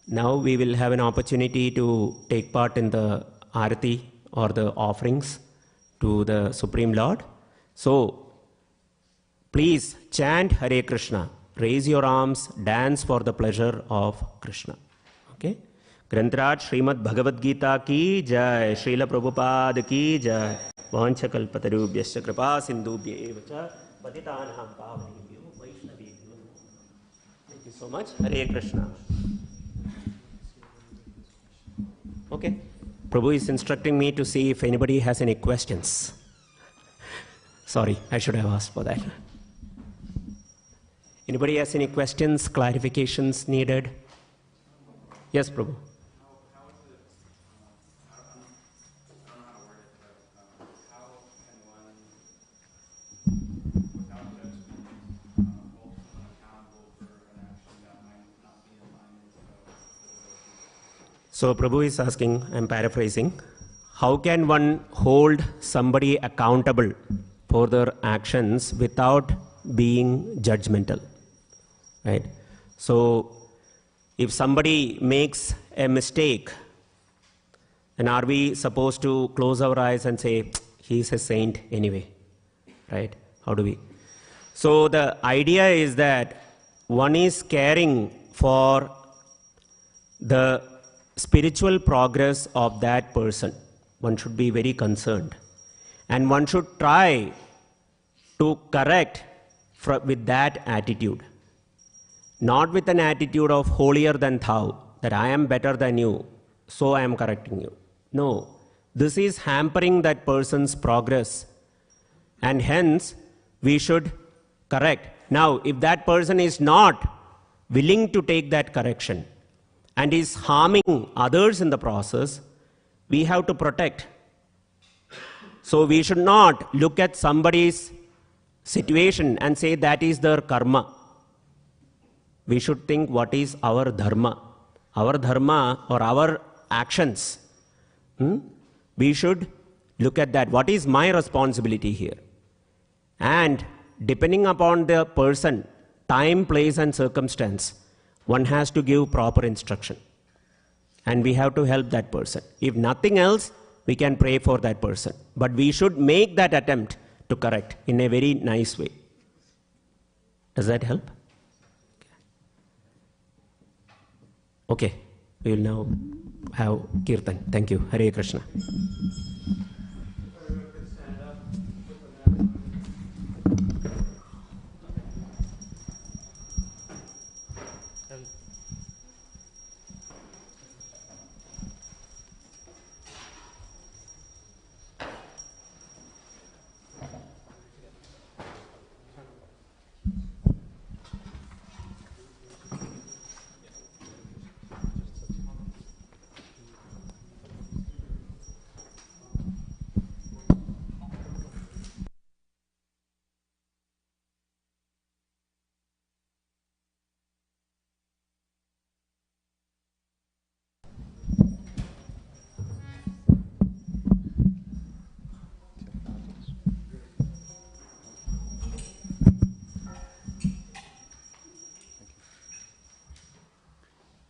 Now we will have an opportunity to take part in the Arati or the offerings to the Supreme Lord. So, please chant Hare Krishna, raise your arms, dance for the pleasure of Krishna. Okay? Grantaraj Srimad Bhagavad Gita ki jai, Srila Prabhupada ki jai, Vancha Kalpatarubhyascha Kripa Sindhubhya evacha, Patitanaham Pavanebhyo Vaishnavebhyo. Thank you so much. Hare Krishna. Okay. Prabhu is instructing me to see if anybody has any questions. Sorry, I should have asked for that. Anybody has any questions, clarifications needed? Yes, Prabhu. So Prabhu is asking, I'm paraphrasing, how can one hold somebody accountable for their actions without being judgmental? Right? So if somebody makes a mistake, then are we supposed to close our eyes and say, he's a saint anyway? Right? How do we? So the idea is that one is caring for the spiritual progress of that person. One should be very concerned. And one should try to correct with that attitude. Not with an attitude of holier than thou, that I am better than you, so I am correcting you. No, this is hampering that person's progress. And hence, we should correct. Now, if that person is not willing to take that correction and is harming others in the process, we have to protect. So we should not look at somebody's situation and say that is their karma. We should think what is our dharma. Our dharma or our actions. We should look at that. What is my responsibility here? And depending upon the person, time, place and circumstance, one has to give proper instruction. And we have to help that person. If nothing else, we can pray for that person. But we should make that attempt to correct in a very nice way. Does that help? Okay, we will now have Kirtan. Thank you. Hare Krishna.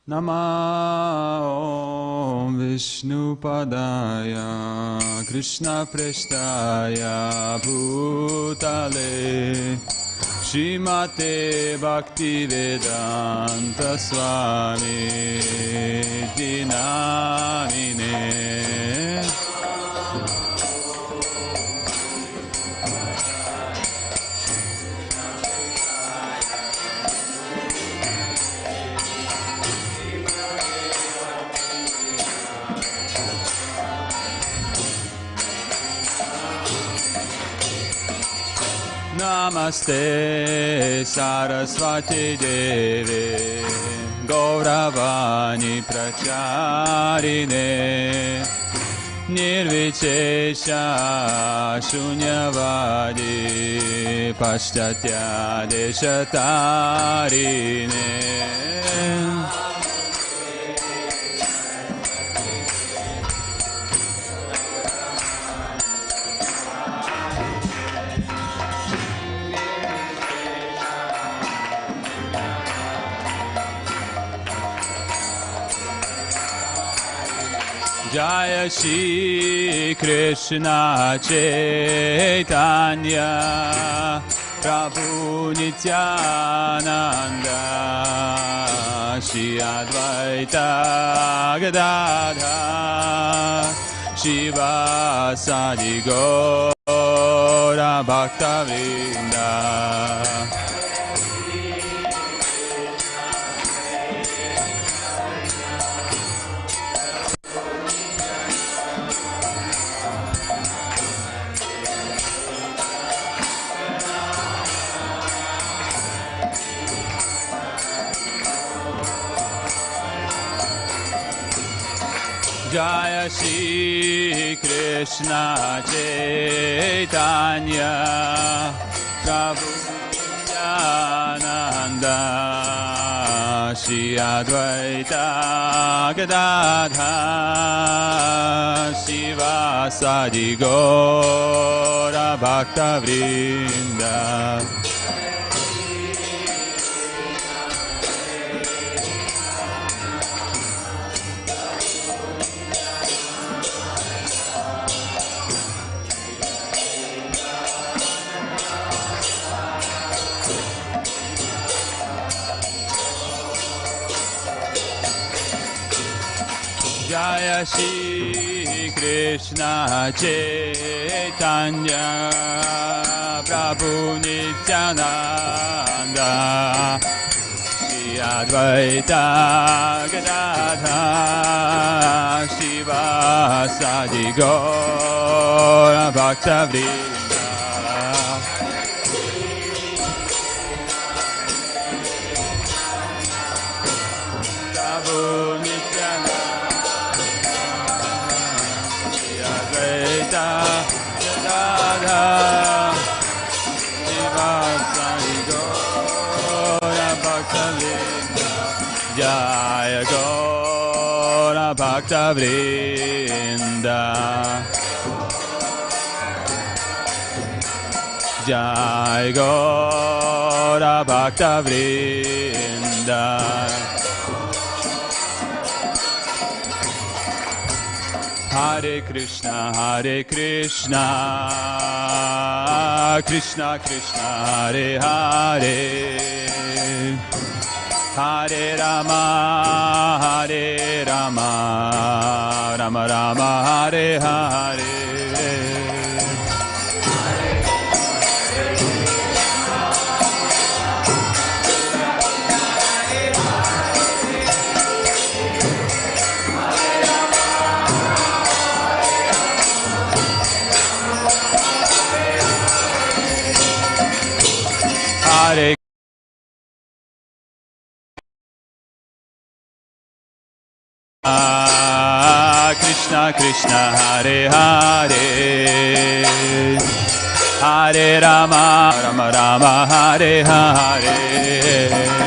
Namo Vishnupadaya Krishna Preshtaya Bhutale Shrimate Bhaktivedanta Swami Dinamine Namaste Saraswati Deve Gauravani Pracharine Nirvichesha Shunyavadi Paschatya Deshatarine Jaya Shri Krishna Chaitanya Prabhu Nityananda Shri Advaita Gadadhar Shiva Sadi Gaura Bhakta Vrinda Jaya Shri Krishna Chaitanya Prabhu Nityananda Shri Advaita Gadadhar Shiva Sadi Gaura Bhakta Vrinda Jaya Shri Krishna Chaitanya Prabhu Nityananda Shri Advaita Gadadhar Shivasadi Gaura Bhaktavrinda Prabhu Nityananda Shri Advaita Gadadhar Shivasadi Gaura Bhaktavrinda Jaya Gaura Bhaktavrinda Jai Gaura Bhaktavrinda Hare Krishna Krishna Krishna Hare Hare Hare Rama Rama Rama Hare Hare Hare Krishna Krishna Hare Hare Hare Rama Rama Hare Hare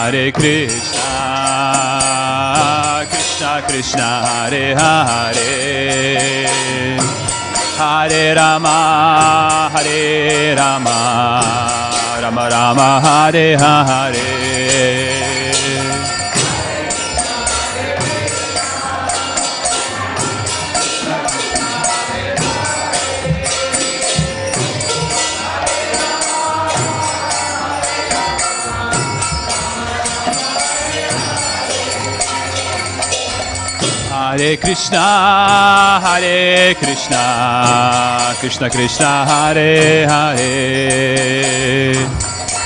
Hare Krishna Krishna Krishna Hare Hare Hare Rama Rama Rama Hare Hare Hare Krishna Krishna Krishna Hare Hare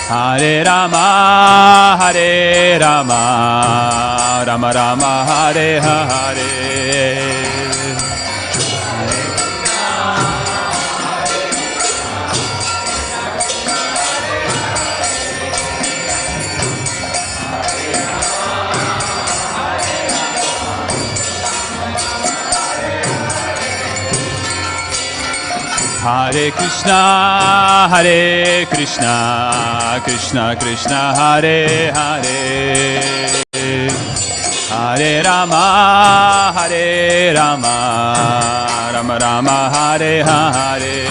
Hare Rama Rama Rama Hare Hare Hare Krishna Krishna Krishna Hare Hare Hare Rama Rama Rama Hare Hare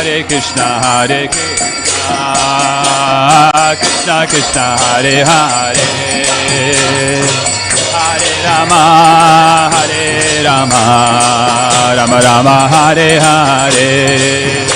Hare Krishna Krishna Krishna Hare Hare Hare Rama Rama Rama Hare Hare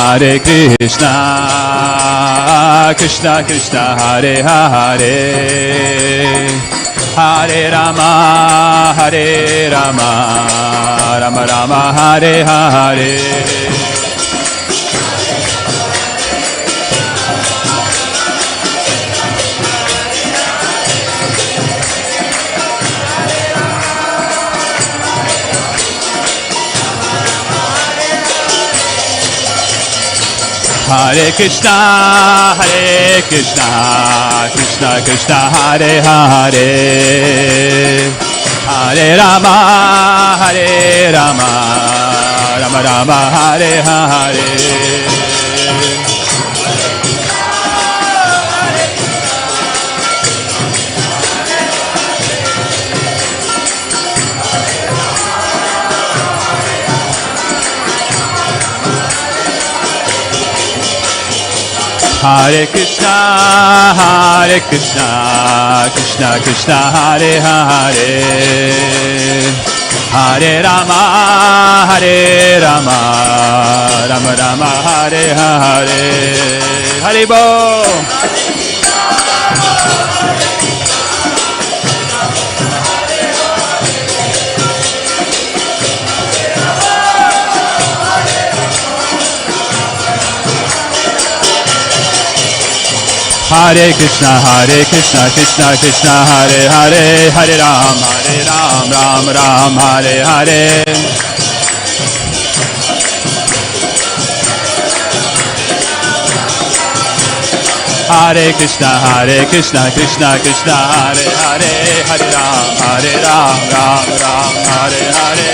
Hare Krishna Krishna Krishna Hare Hare Hare Rama Rama Rama Hare Hare Hare Krishna, Krishna Krishna, Hare Hare, Hare Rama, Rama Rama, Hare Hare. Hare Krishna, Krishna Krishna, Hare Hare, Hare Rama, Rama Rama, Hare Hare. Hare Bol. Hare Krishna, Krishna Krishna, Hare Hare, Hare Ram, Ram Ram, Hare Hare. Hare Krishna, Krishna Krishna, Hare Hare, Hare Ram, Ram Ram, Hare Hare.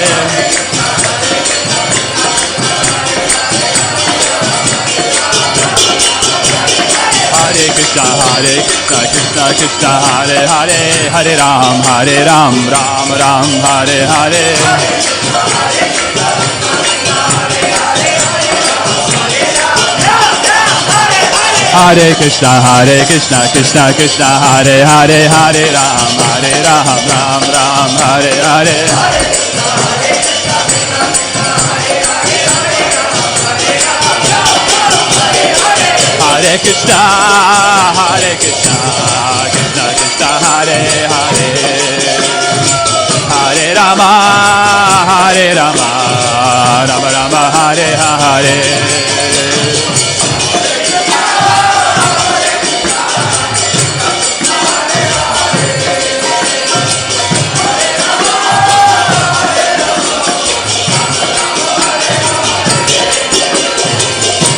Hare Krishna, Krishna Hare Hare, Hare Ram, Ram Ram, Hare Hare. Hare Krishna, Krishna Hare Hare, Hare Ram, Ram Ram, Hare Hare. Hare Krishna, Krishna Hare Hare, Hare Rama, Rama Rama, Hare Hare.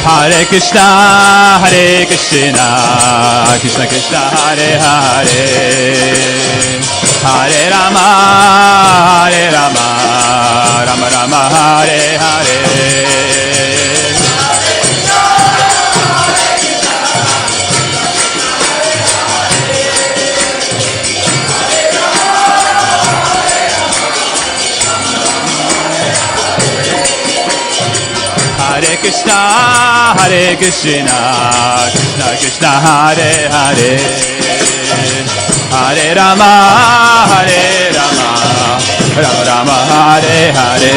Hare Krishna, Krishna Krishna, Hare Hare, Hare Rama, Rama Rama, Hare Hare. Hare Krishna, Krishna Krishna, Hare Hare, Hare Rama, Rama Rama, Hare Hare.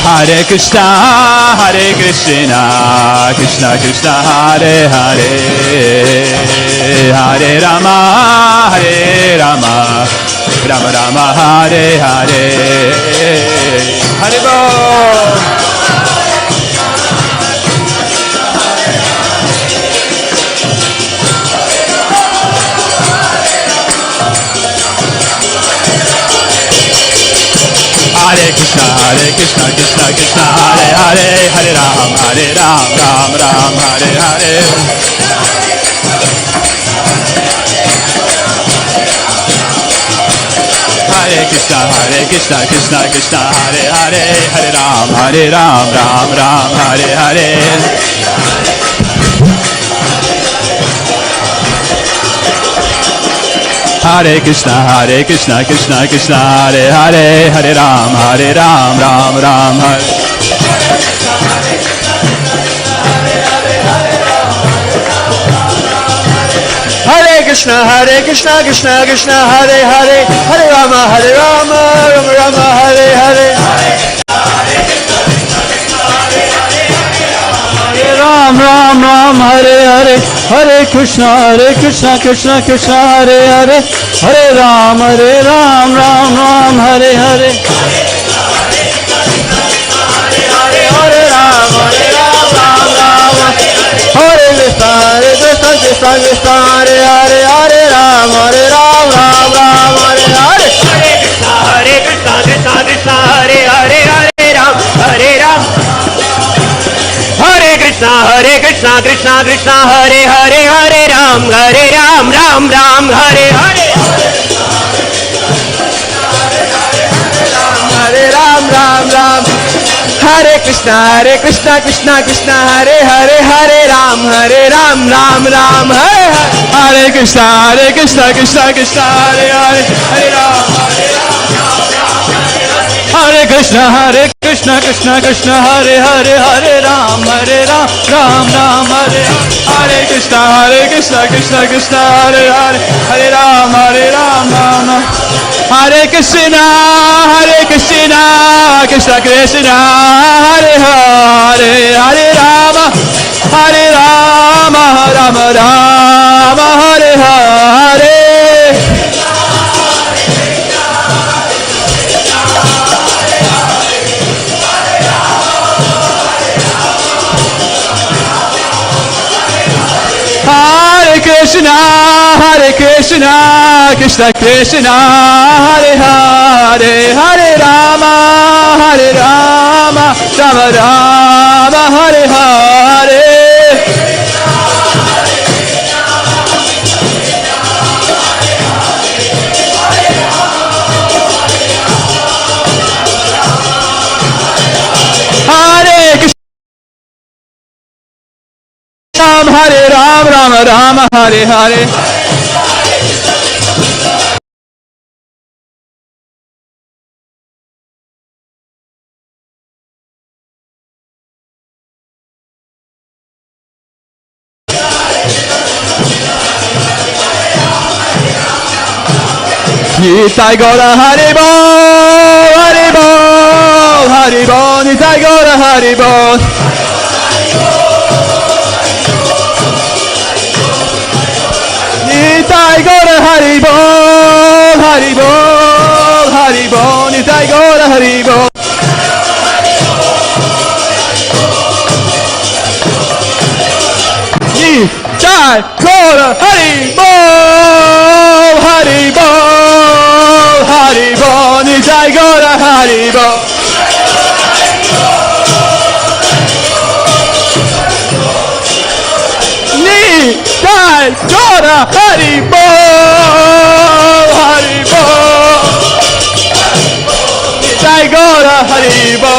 Hare Krishna, Krishna Krishna, Hare Hare, Hare Rama, Rama Rama, Hare Hare. Hare Bol. Hare Krishna, Krishna Hare Hare, Hare Ram, Ram Ram, Hare Hare. Hare Krishna, Krishna Hare Hare, Hare Ram, Ram Ram, Hare Hare. Hare Krishna, Krishna Hare Hare, Hare Ram, Ram Ram, Hare. Hare Krishna, Krishna Hare Hare, Hare Rama, Rama Rama, Hare Hare. Ram Ram, Hare Hare, Hare Krishna, Krishna Hare Hare, Hare Ram, Ram Ram, Hare Hare. Hare Ram, Ram Ram, Ram, Hare Ram, Ram Ram, Hare Hare. Hare Krishna, Krishna Krishna, Hare Hare, Hare Ram, Hare Ram. Hare Krishna, Krishna Krishna, Hare Hare, Hare Ram, Ram Ram, Hare Hare. Hare Ram, Ram Ram. Hare Krishna, Krishna Krishna, Hare Hare, Hare Ram, Ram Ram, Hare Hare. Hare Krishna, Krishna Krishna, Hare Hare, Hare Ram, Hare Krishna, Krishna Krishna, Hare Hare, Hare Ram, Ram Ram, Hare Hare. Hare Krishna, Krishna Krishna, Hare Hare, Hare Ram, Ram Ram. Hare Krishna, Krishna Krishna, Hare Hare, Hare Rama, Rama Rama, Hare Hare. Hare Krishna, Krishna Krishna, Hare Hare, Hare Rama, Rama Rama, Hare Hare. Hare Krishna, Hare Ram, Rama Rama, Hare Hare. Nitai Gora Haribo, Haribo, Haribo, Nitai Gora Haribo. Nitai Gora Haribo, Haribo, Haribo, Nitai Gora Haribo. Nitai Gora Haribo, Haribo, Haribo, Nitai Gora Haribo. Nitai Gora Haribo, Haribo, Nitai Gora Haribo.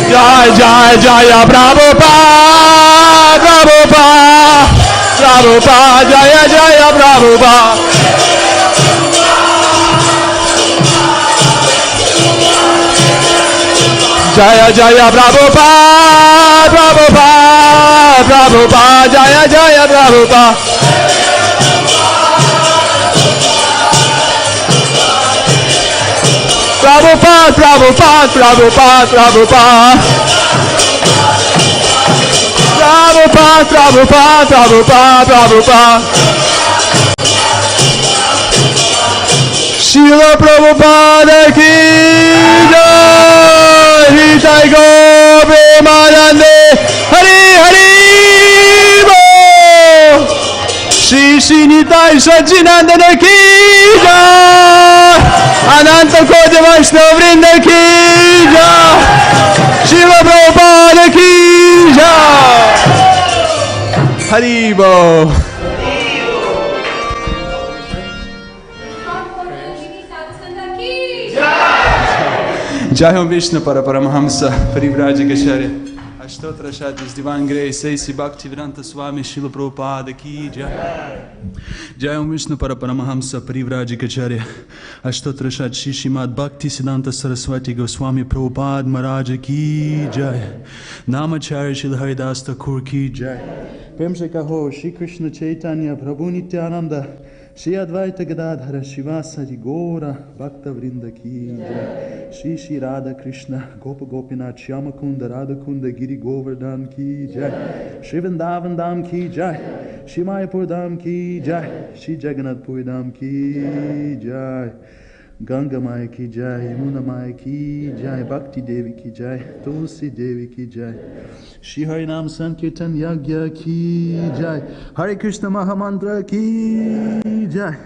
Jai Jai Jaya Prabhupada, Prabhupada, Prabhupada, Jaya Jaya Prabhupada. Jaya Jaya Prabhupada, Prabhupada, Prabhupada, Jaya Jaya Prabhupada. Prabhupada, Prabhupada, Prabhupada, Prabhupada. Prabhupada, Prabhupada, Prabhupada, Prabhupada. Srila Prabhupada ki jai. Nitai Gaur Premanande, Hari Hari Bo. Shri Shri Nitai Satchidananda ki jai. Ananta Koti Vaishnava Vrinda ki jai. Srila Prabhupada ki jai. Hari Bo. Jai Om Vishnu Paramahamsa Parivrajagacharya Ashtotra Shatis Divine Grace A.C. Bhaktivedanta Swami Srila Prabhupada ki jai. Jai Om Vishnu Paramahamsa Parivrajagacharya Ashtotra Shatis Srimad Bhakti Siddhanta Saraswati Goswami Prabhupada Maharaj ki jai. Namacharya Srila Haridas Thakur ki jai. Prem se kaho Shri Krishna Chaitanya Prabhu Nityananda Shri Advaita Gadadhara Shivasari Gora Bhakta Vrinda ki jai. Shri Shri Radha Krishna Gopa Gopinath Shyama Kunda Radha Kunda Giri Govardhan ki jai. Shri Vrindavan Dham ki jai. Shri Mayapur Dham ki jai. Shri Jagannath Puri Dham ki jai. Ganga Maya ki jai, Yamuna Maya ki jai, Bhakti Devi ki jai, Tulsi Devi ki jai, Shri Harinam Sankirtan Yagya ki jai, Hare Krishna Mahamantra ki jai.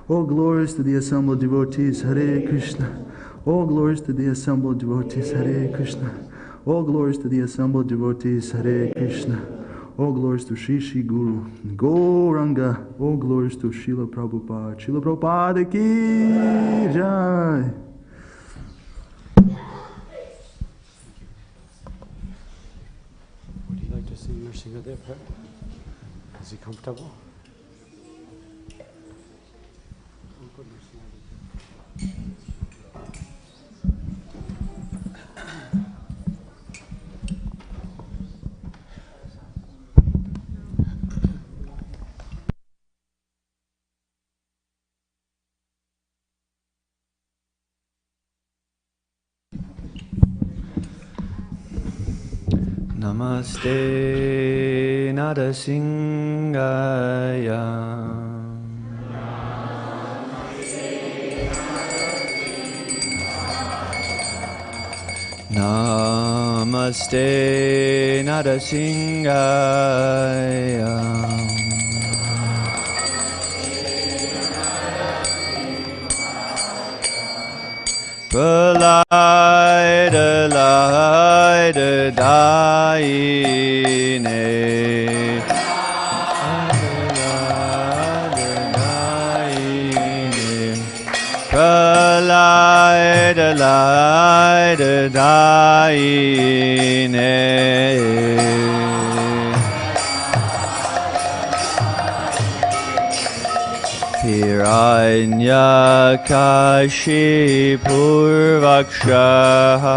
All glories to the assembled devotees, Hare Krishna. All glories to the assembled devotees, Hare Krishna. All glories to the assembled devotees, Hare Krishna. All glories to Shri Shri Guru Gauranga. All glories to Srila Prabhupada. Srila Prabhupada ki jai. Would you like to sing Nrsimhadev? Is he comfortable? Namaste Narasimhaya. Namaste Narasimhaya. Pralaya Laya Daine Pralaya Laya Daine Hiranyakashipurvakshaha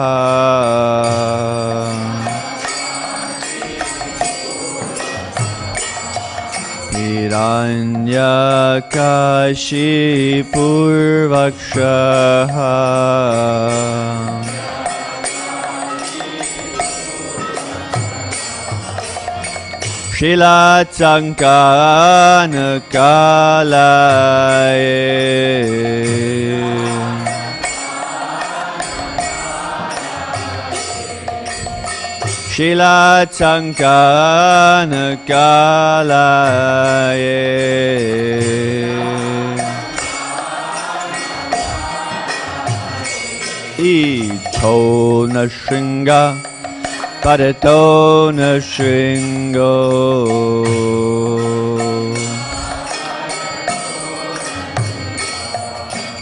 Hiranyakashipurvakshaha Shilatsankanakalaye Shilatsankanakalaye Ito Nrsimha Padato Nrsimho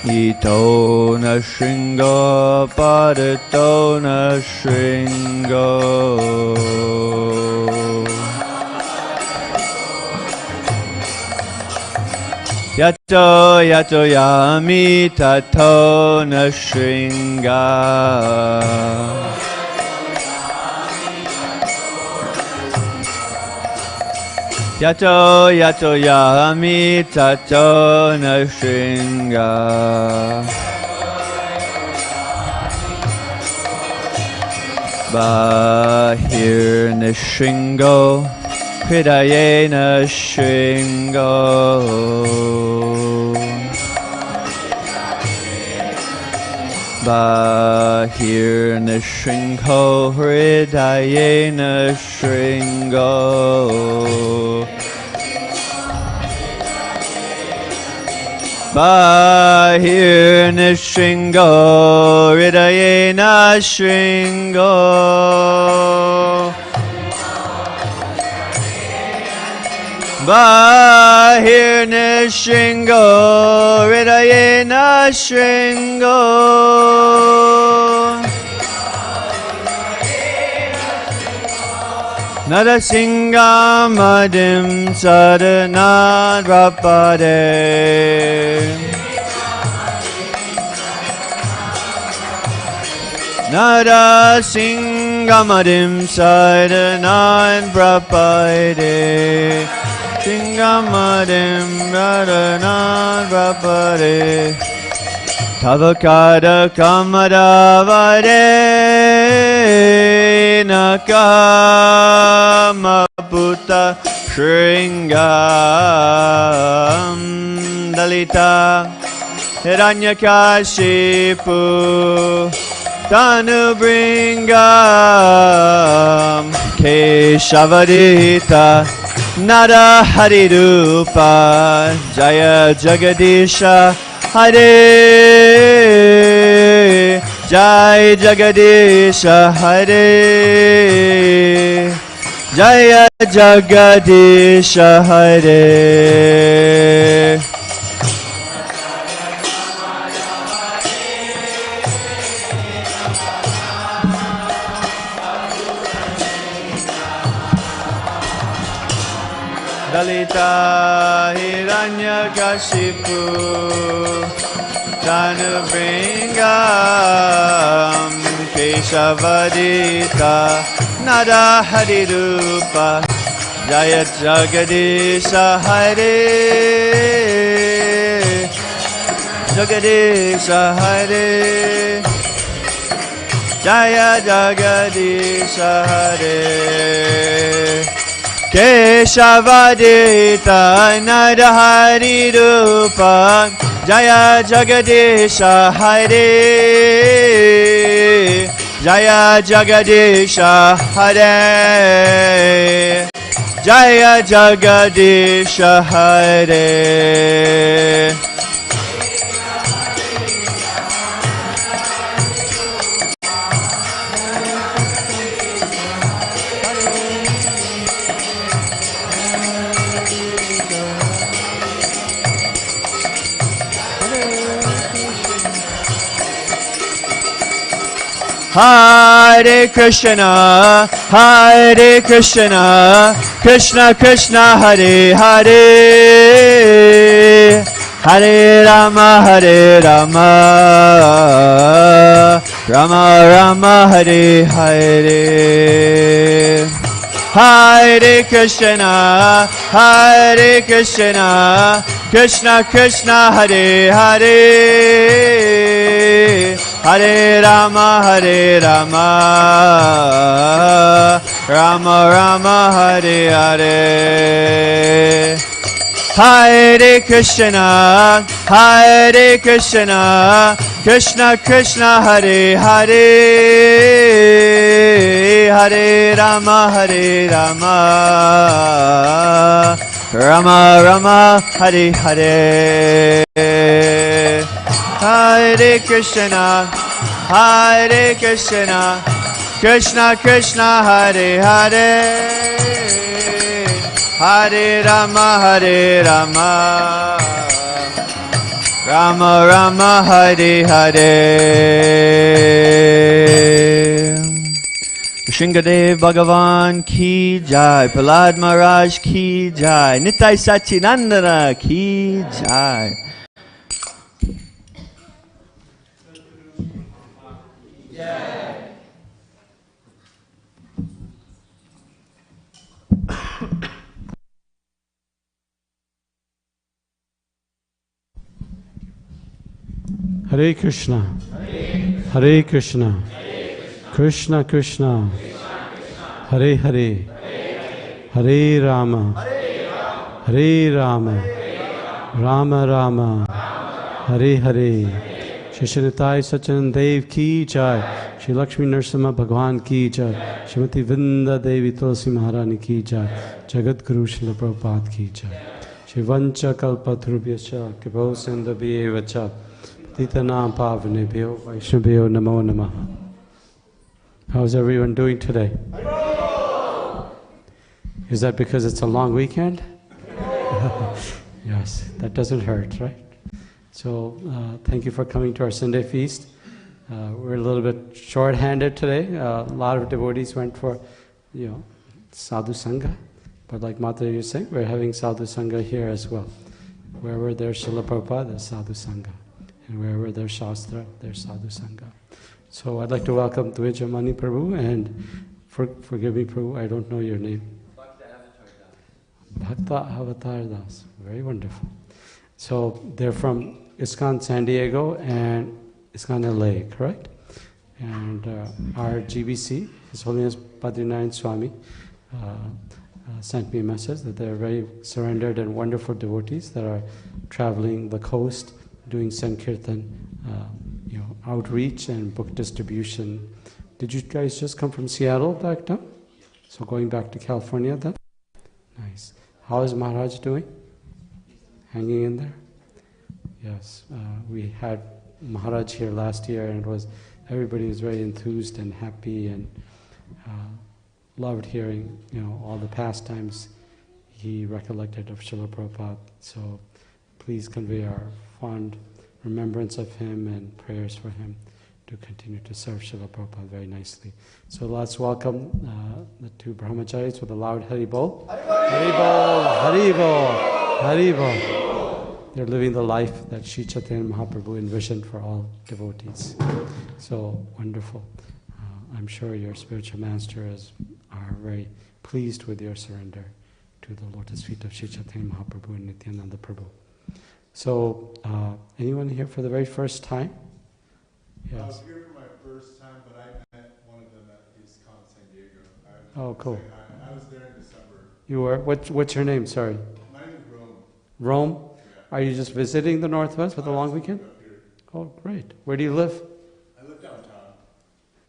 Ito Nrsimho Padato Nrsimho Yato Yato Yami Tato Nrsimha Yato Yato Yami Tato Nrsimha Bahir Nrsimho Hridaye Nrsimho Bahir Nrsimho Hridaye Nrsimho Bahir Nrsimho Hridaye Nrsimho Bahir Nrsimho Hridaye Nrsimho Narasimham Adim Sadanad Rapade Narasimham Adim Sadanad Rapade Singamadim Radhanan Rapade Tavakada Kamadavade Nakamaputa Shringam Dalita Hiranyakashipu Tanubringam Keshavadita Nara Harirupa Jaya Jagadisha Hare Jai Jagadisha Hare Jaya Jagadisha Hare Dalita Hiranyakashipu Tanubringam Keshavadita Nada Harirupa Jaya Jagadisha Hare Jagadisha Hare Jaya Jagadisha Hare Keshavadita Narahari Rupa Jaya Jagadisha Hare Jaya Jagadisha Hare Jaya Jagadisha Hare Hare Krishna, Krishna Krishna, Hare Hare, Hare Rama, Rama Rama, Hare Hare. Hare Krishna, Krishna Krishna, Hare Hare, Hare Rama, Rama Rama, Hare Hare. Hare Krishna, Krishna Krishna, Hare Hare, Hare Rama, Rama Rama, Hare Hare. Hare Krishna, Krishna Krishna, Hare Hare, Hare Rama, Rama Rama, Hare Hare. Shingadev Bhagavan ki jai, Prahlad Maharaj ki jai, Nitai Sachinandana ki jai. Hare Krishna, Hare Krishna, Krishna Krishna, Hare Hare, Hare Rama, Hare Rama, Rama Rama, Hare Hare. Shri Shinitai Sachin Dev ki jai, Shri Lakshmi Narasimha Bhagwan ki jai, Shrimati Vrinda Devi Tulsi Maharani ki jai, Jagat Guru Srila Prabhupada ki jai. Shri Vancha Kalpatrubhyascha Kripo Sindhabhye Vacha Titanam Pavanebhyo Vaishnavyo Namo Namaha. How's everyone doing today? Is that because it's a long weekend? Yes, that doesn't hurt, right? So thank you for coming to our Sunday feast. We're a little bit short-handed today. A lot of devotees went for, sadhu sangha. But like Madhava was saying, we're having sadhu sangha here as well. Wherever there's Srila Prabhupada, there's sadhu sangha. And wherever there's Shastra, there's sadhu sangha. So I'd like to welcome Dvijamani Prabhu, and forgive me Prabhu, I don't know your name. Bhakta Avatar Das. Very wonderful. So they're from ISKCON San Diego and ISKCON LA, correct? And our GBC, His Holiness Badrinath Swami, sent me a message that they're very surrendered and wonderful devotees that are traveling the coast doing Sankirtan, outreach and book distribution. Did you guys just come from Seattle back now? So going back to California then? Nice. How is Maharaj doing? Hanging in there? Yes. We had Maharaj here last year, and everybody was very enthused and happy, and loved hearing all the pastimes he recollected of Srila Prabhupada. So please convey our fond remembrance of him and prayers for him to continue to serve Srila Prabhupada very nicely. So let's welcome the two brahmacharis with a loud Hari Bol. Hari Bol, Hari Bol, Hari Bol. They're living the life that Sri Chaitanya Mahaprabhu envisioned for all devotees. So wonderful. I'm sure your spiritual masters are very pleased with your surrender to the lotus feet of Sri Chaitanya Mahaprabhu and Nityananda Prabhu. So, anyone here for the very first time? Yes. I was here for my first time, but I met one of them at ISKCON San Diego. Oh, cool. I was there in December. You were? What's your name? Sorry. My name is Rome. Rome? Yeah. Are you just visiting the Northwest for the long weekend? Up here. Oh, great. Where do you live? I live downtown.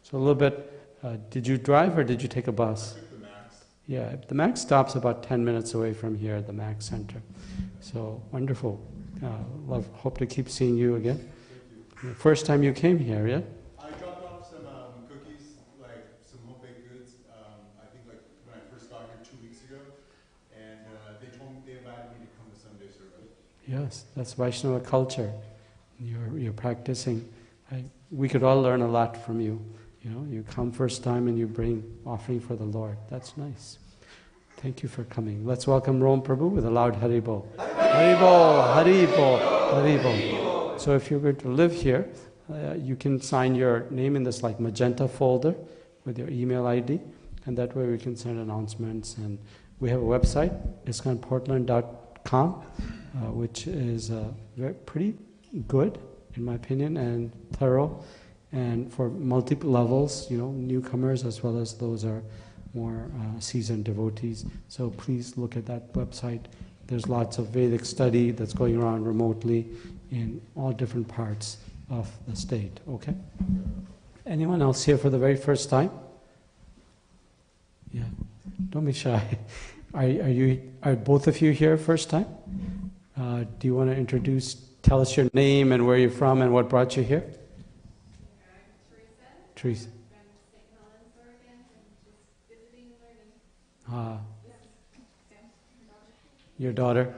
So a little bit, did you drive or did you take a bus? I took the Max. Yeah, the Max stop's about 10 minutes away from here at the Max Center. So, wonderful. Hope to keep seeing you again. The first time you came here, yeah? I dropped off some cookies, like some home-baked goods, I think like when I first got here 2 weeks ago, and they invited me to come to Sunday service. Yes, that's Vaishnava culture. You're practicing. We could all learn a lot from you. You come first time and you bring offering for the Lord. That's nice. Thank you for coming. Let's welcome Rome Prabhu with a loud Hari Bol. Hari Bol, Hari Bol, Hari Bol. So if you're going to live here, you can sign your name in this like magenta folder with your email ID, and that way we can send announcements. And we have a website, iskonportland.com, which is pretty good, in my opinion, and thorough, and for multiple levels, newcomers as well as those are more seasoned devotees. So please look at that website. There's lots of Vedic study that's going around remotely in all different parts of the state. Okay? Anyone else here for the very first time? Yeah. Don't be shy. Are both of you here first time? Do you want to tell us your name and where you're from and what brought you here? Teresa. Your daughter.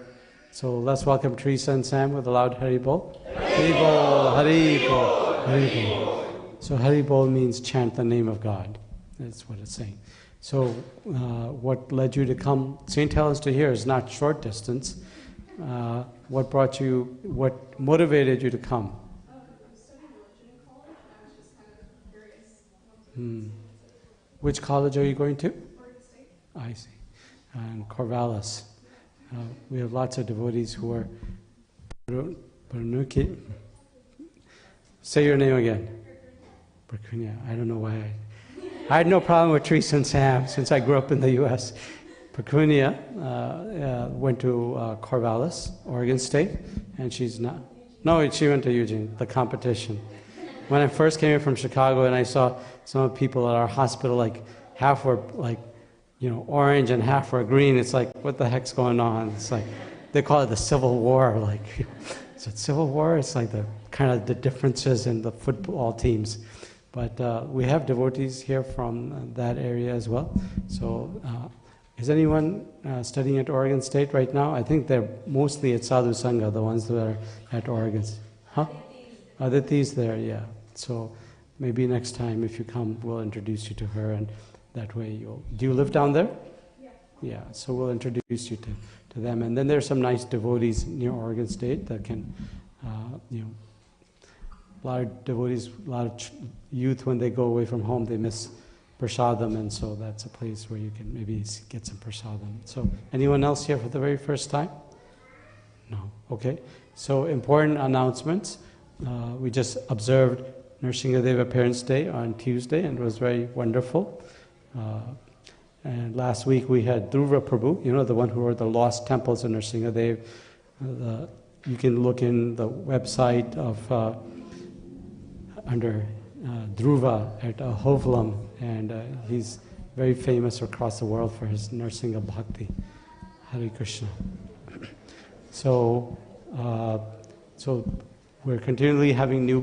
So let's welcome Teresa and Sam with a loud Hari Bol. Hari Bol, Hari Bol, Hari Bol. So Hari Bol means chant the name of God. That's what it's saying. So what led you to come? St. Helens to here is not short distance. What motivated you to come? I was studying religion in college, and I was just kind of curious. Which college are you going to? Oregon State. I see. And Corvallis. We have lots of devotees who are Bernuki. Say your name again. Berkunia. I don't know why. I had no problem with Teresa and Sam since I grew up in the U.S. Berkunia went to Corvallis, Oregon State, and she's not. No, she went to Eugene, the competition. When I first came here from Chicago and I saw some people at our hospital, like half were like, orange and half were green. It's like, what the heck's going on? It's like, they call it the Civil War. Like, is it Civil War? It's like the kind of the differences in the football teams. But we have devotees here from that area as well. So, is anyone studying at Oregon State right now? I think they're mostly at Sadhu Sangha, the ones that are at Oregon. Huh? Aditi's there, yeah. So maybe next time if you come, we'll introduce you to her, and that way you'll... Do you live down there? Yeah. Yeah, so we'll introduce you to them. And then there's some nice devotees near Oregon State that can, a lot of devotees, a lot of youth, when they go away from home, they miss prasadam, and so that's a place where you can maybe get some prasadam. So anyone else here for the very first time? No. Okay. So important announcements. We just observed Nrsingadeva Parents' Day on Tuesday, and it was very wonderful. And last week we had Dhruva Prabhu, the one who wrote the Lost Temples of Nrsingadev, the you can look in the website of under Dhruva at Hovlam, and he's very famous across the world for his nursing of bhakti. Hare Krishna. So, so we're continually having new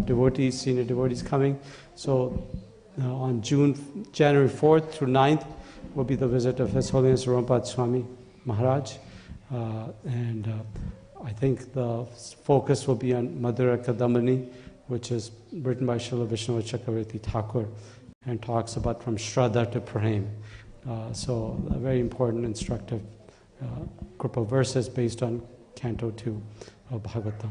devotees, senior devotees coming. So on January 4th through 9th will be the visit of His Holiness Ramapad Swami Maharaj. And I think the focus will be on Madhura Kadambini, which is written by Srila Vishnu Chakravarti Thakur, and talks about from Shraddha to Prem. So a very important, instructive group of verses based on Canto 2 of Bhagavatam.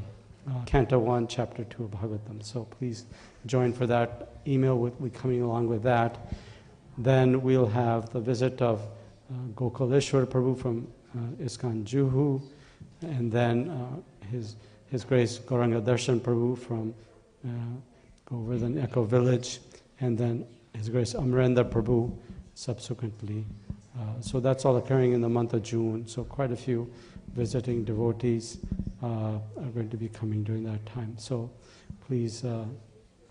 Canto 1, Chapter 2 of Bhagavatam. So please join for that. Email will be coming along with that. Then we'll have the visit of Gokuleshwar Prabhu from ISKCON Juhu, and then His Grace Gauranga Darshan Prabhu from Govardhan Echo Village, and then His Grace Amarendra Prabhu subsequently. So that's all occurring in the month of June. So quite a few visiting devotees are going to be coming during that time. So please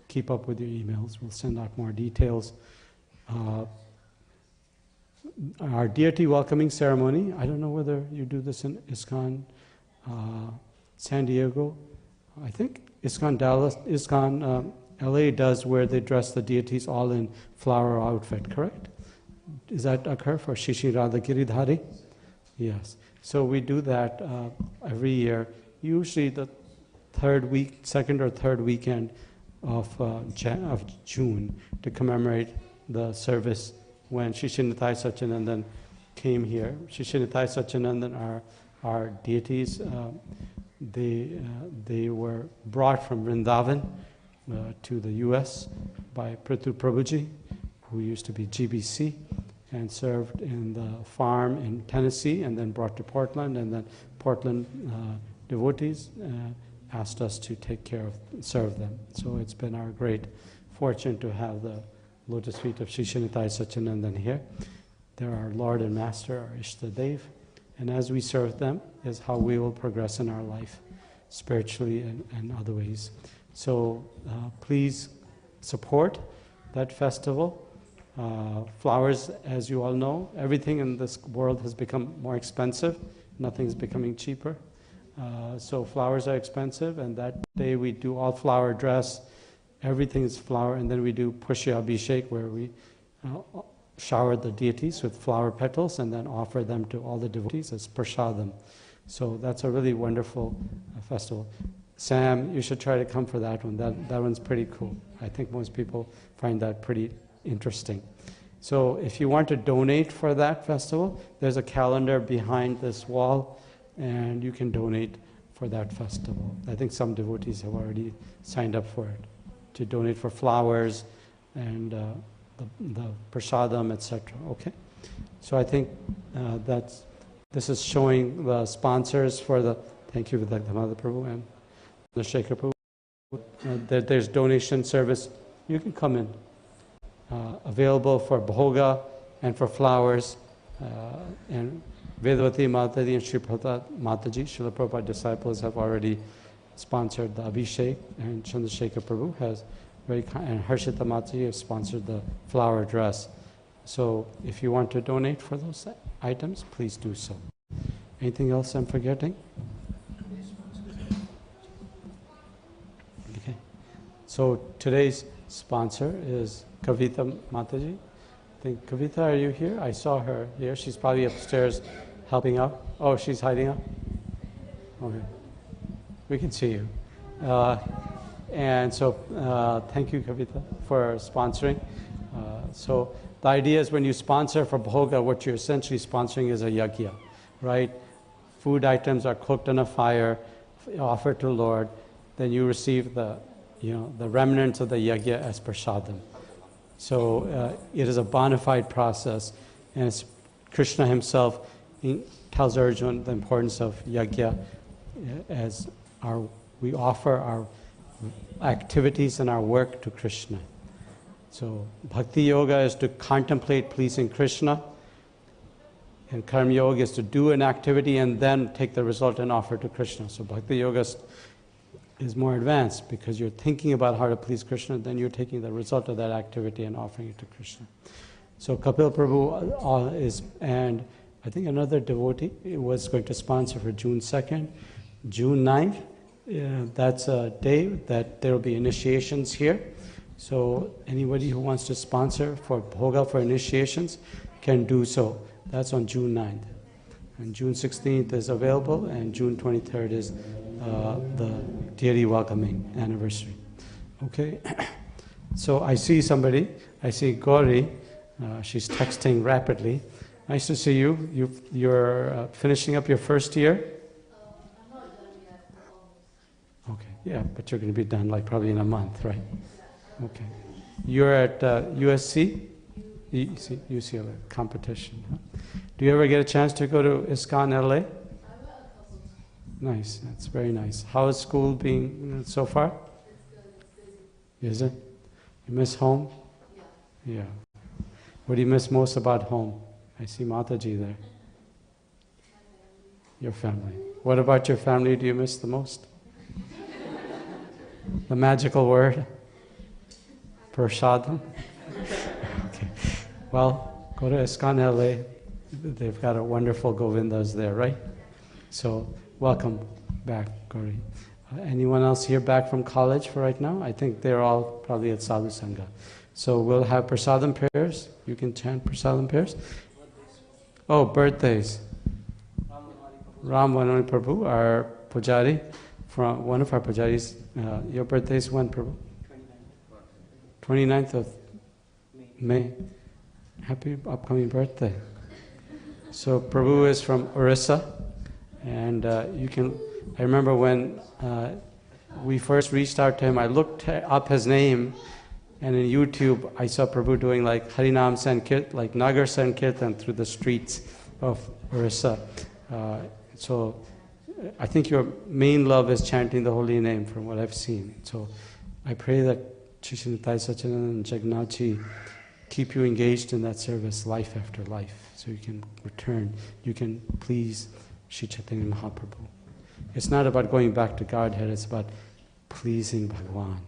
keep up with your emails. We'll send out more details. Our deity welcoming ceremony, I don't know whether you do this in ISKCON San Diego. I think ISKCON Dallas, ISKCON LA does, where they dress the deities all in flower outfit, correct? Does that occur for Shishi Radha Giridhari? Yes. So we do that every year, usually the second or third weekend of June, to commemorate the service when Shishi Nitai Satyanandan came here. Shishi Nitai Satyanandan are our deities. They were brought from Vrindavan to the US by Prithu Prabhuji, who used to be GBC, and served in the farm in Tennessee, and then brought to Portland, and then Portland devotees asked us to take care of, serve them. So it's been our great fortune to have the lotus feet of Shishi Nitai Satyanandan here. They're our Lord and Master, our Ishtadev, and as we serve them is how we will progress in our life, spiritually and other ways. So please support that festival. Flowers, as you all know, everything in this world has become more expensive. Nothing's becoming cheaper. So flowers are expensive, and that day we do all flower dress. Everything is flower, and then we do Pushya Abhishek, where we shower the deities with flower petals and then offer them to all the devotees as prasadam. So that's a really wonderful festival. Sam, you should try to come for that one. That one's pretty cool. I think most people find that pretty interesting. So if you want to donate for that festival, there's a calendar behind this wall, and you can donate for that festival. I think some devotees have already signed up for it, to donate for flowers and the prasadam, etc. Okay? So I think this is showing the sponsors for the, thank you, Madhava Prabhu and the Shekhar Prabhu, that there's donation service. You can come in. Available for bhoga and for flowers, and Vedavati Mataji and Sri Prabhupada Mataji, Srila Prabhupada disciples, have already sponsored the Abhishek, and Chandrasekhar Prabhu has and Harshita Mataji has sponsored the flower dress. So if you want to donate for those items, please do so. Anything else I'm forgetting? Okay. So today's sponsor is Kavita Mataji. I think, Kavita, are you here? I saw her here. She's probably upstairs helping out. Oh, she's hiding out? Okay. We can see you. And so thank you, Kavita, for sponsoring. So the idea is when you sponsor for bhoga, what you're essentially sponsoring is a yajna, right? Food items are cooked on a fire, offered to Lord, then you receive the remnants of the yajna as prasadam. So it is a bona fide process, and it's Krishna himself tells Arjuna the importance of yajna as we offer our activities and our work to Krishna. So bhakti yoga is to contemplate pleasing Krishna. And Karma Yoga is to do an activity and then take the result and offer to Krishna. So Bhakti Yoga is more advanced because you're thinking about how to please Krishna, then you're taking the result of that activity and offering it to Krishna. So Kapil Prabhu is, and I think another devotee was going to sponsor for June 2nd, June 9th. That's a day that there will be initiations here. So anybody who wants to sponsor for Bhoga for initiations can do so. That's on June 9th. And June 16th is available, and June 23rd is the deity welcoming anniversary. Okay? So I see somebody. I see Gauri. She's texting rapidly. Nice to see you. You're finishing up your first year? I'm not done yet, but almost. Okay, yeah, but you're going to be done like probably in a month, right? Okay. You're at USC? UCLA, competition. Huh? Do you ever get a chance to go to ISKCON LA? I went a couple times. Nice, that's very nice. How is school being so far? It's good, it's busy. Is it? You miss home? Yeah. Yeah. What do you miss most about home? I see Mataji there. Your family. What about your family do you miss the most? The magical word? Prasadam? Okay. Well, go to ISKCON LA. They've got a wonderful Govindas there, right? So, welcome back, Gauri. Anyone else here back from college for right now? I think they're all probably at Sadhu Sangha. So we'll have prasadam prayers. You can chant prasadam prayers. Oh, birthdays. Ram Vanoni Prabhu, our pujari, from one of our pujaris. Your birthday is when, Prabhu? 29th of May. Happy upcoming birthday. So Prabhu is from Orissa, and you can. I remember when we first reached out to him, I looked up his name, and in YouTube I saw Prabhu doing like Harinam Sankirtan, like Nagar Sankirtan through the streets of Orissa. So I think your main love is chanting the holy name from what I've seen. So I pray that Chishinitai Sachinanda and Jagannathji keep you engaged in that service life after life, so you can return, you can please Sri Chaitanya Mahaprabhu. It's not about going back to Godhead, it's about pleasing Bhagavan.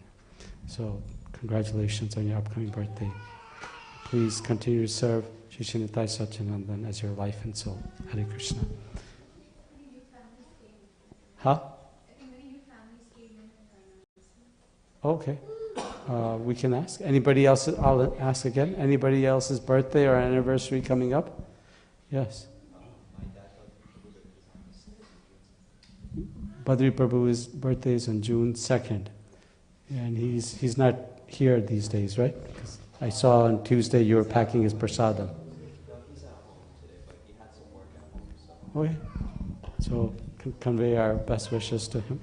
So congratulations on your upcoming birthday. Please continue to serve Sri Nitai Satyanandan as your life and soul. Hare Krishna. Huh? Okay. We can ask. Anybody else? I'll ask again. Anybody else's birthday or anniversary coming up? Yes. Badri Prabhu's birthday is on June 2nd. And he's not here these days, right? Because I saw on Tuesday you were packing his prasadam. Okay. So convey our best wishes to him.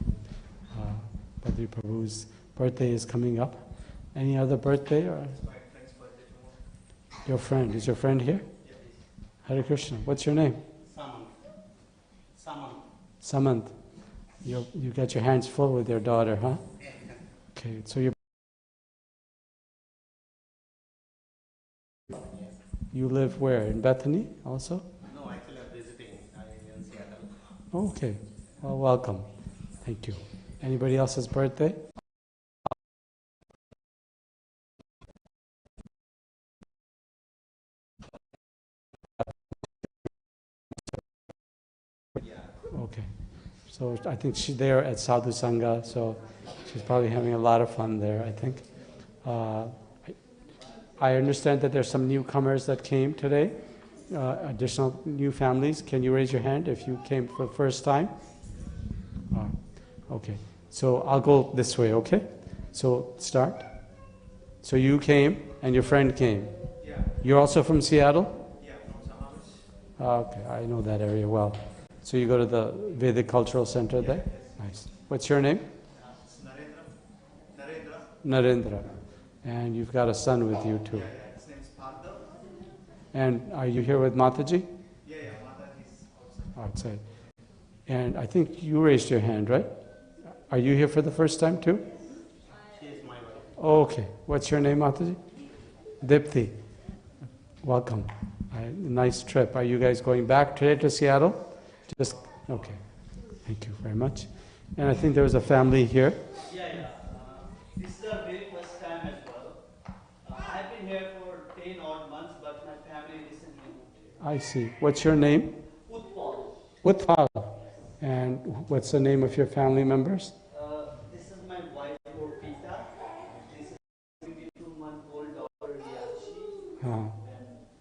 Badri Prabhu's birthday is coming up. Any other birthday? Or? Your friend. Is your friend here? Hare Krishna. What's your name? Samant. You got your hands full with your daughter, huh? Okay, so you live where? In Bethany also? No, actually I'm visiting. I'm in Seattle. Okay. Well, welcome. Thank you. Anybody else's birthday? Okay. So I think she's there at Sadhu Sangha, so she's probably having a lot of fun there, I think. I understand that there's some newcomers that came today, additional new families. Can you raise your hand if you came for the first time? Okay. So I'll go this way, okay? So start. So you came and your friend came. Yeah. You're also from Seattle? Yeah, from Samaras. Okay, I know that area well. So you go to the Vedic Cultural Center there? Nice. What's your name? Narendra. And you've got a son with you too. Yeah, his name's Partha. And are you here with Mataji? Yeah, Mataji is outside. Outside. And I think you raised your hand, right? Are you here for the first time too? She is my wife. Okay. What's your name, Mataji? Dipti. Welcome. Nice trip. Are you guys going back today to Seattle? Just okay. Thank you very much. And I think there was a family here. Yeah. This is the very first time as well. I've been here for 10 odd months, but my family recently moved here. I see. What's your name? Utpal. Utpal. And what's the name of your family members? This is my wife, Orpita. This is 22-month-old daughter, Yashi. Uh,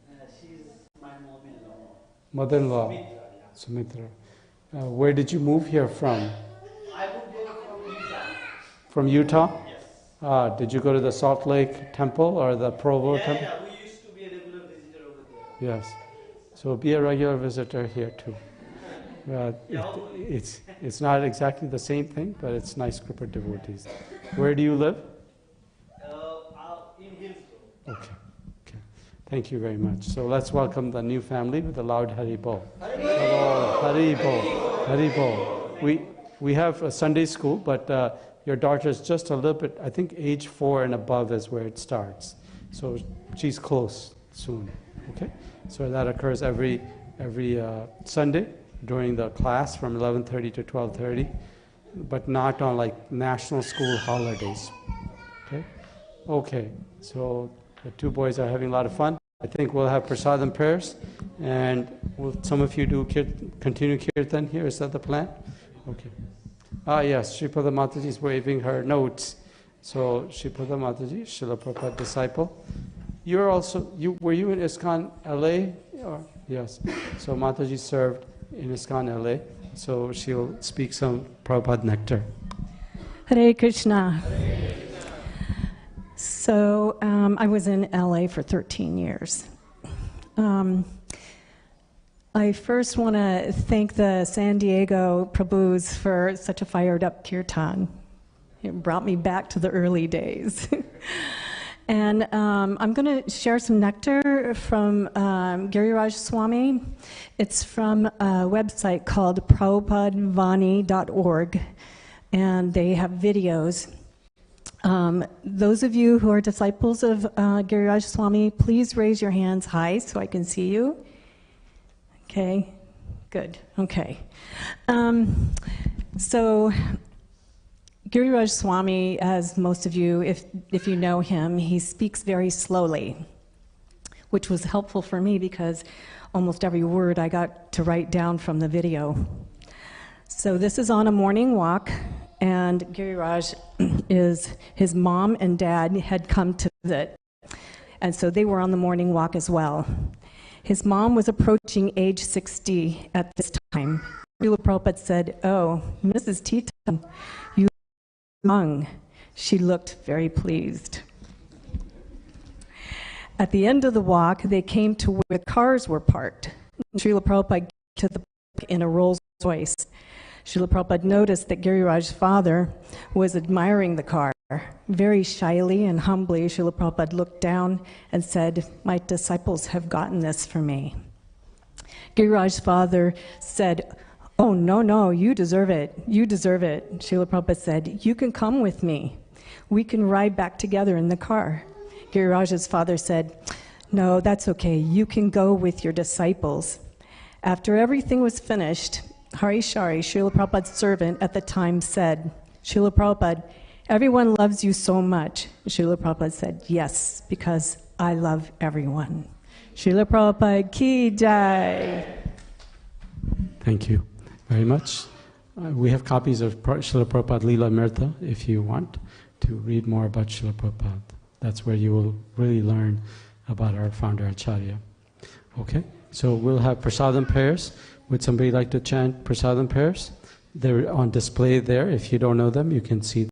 And she's my mom-in-law. Mother-in-law, Mitra, yeah. Sumitra. Where did you move here from? I moved here from Utah. From Utah? Yes. Did you go to the Salt Lake Temple or the Provo Temple? Yeah, we used to be a regular visitor over there. Yes. So be a regular visitor here too. It's not exactly the same thing, but it's a nice group of devotees. Where do you live? In Hillsborough. Okay. Thank you very much. So let's welcome the new family with a loud Hari Bol. Hello, Hari Bol, Hari Bol. We have a Sunday school, but your daughter's just a little bit, I think age 4 and above is where it starts. So she's close soon, okay? So that occurs every Sunday during the class from 11:30 to 12:30, but not on like national school holidays, okay? Okay, so the two boys are having a lot of fun. I think we'll have prasadam prayers, and will some of you do continue kirtan here? Is that the plan? Okay. Yes, Sripada Mataji is waving her notes. So Sripada Mataji, Srila Prabhupada disciple. You're also, were you in ISKCON LA? Yes. So Mataji served in ISKCON LA. So she'll speak some Prabhupada nectar. Hare Krishna. So I was in LA for 13 years. I first want to thank the San Diego Prabhus for such a fired up kirtan. It brought me back to the early days. And I'm going to share some nectar from Giriraj Swami. It's from a website called prabhupadvani.org, and they have videos. Those of you who are disciples of Giriraj Swami, please raise your hands high so I can see you. Okay, good, okay. So Giriraj Swami, as most of you, if you know him, he speaks very slowly, which was helpful for me because almost every word I got to write down from the video. So this is on a morning walk, and Giriraj his mom and dad had come to visit, and so they were on the morning walk as well. His mom was approaching age 60 at this time. Srila Prabhupada said, "Oh, Mrs. Tita, you look young." She looked very pleased. At the end of the walk, they came to where the cars were parked. Srila Prabhupada to the park in a Rolls Royce. Srila Prabhupada noticed that Giriraj's father was admiring the car. Very shyly and humbly, Srila Prabhupada looked down and said, "My disciples have gotten this for me." Giriraj's father said, "Oh, no, you deserve it. You deserve it." Srila Prabhupada said, "You can come with me. We can ride back together in the car." Giriraj's father said, "No, that's okay. You can go with your disciples." After everything was finished, Hari Shari, Srila Prabhupada's servant at the time, said, "Srila Prabhupada, everyone loves you so much." Srila Prabhupada said, "Yes, because I love everyone." Srila Prabhupada ki jai. Thank you very much. We have copies of Srila Prabhupada Leela Mirtha if you want to read more about Srila Prabhupada. That's where you will really learn about our founder Acharya. Okay, so we'll have prasadam prayers. Would somebody like to chant prasadam prayers? They're on display there. If you don't know them, you can see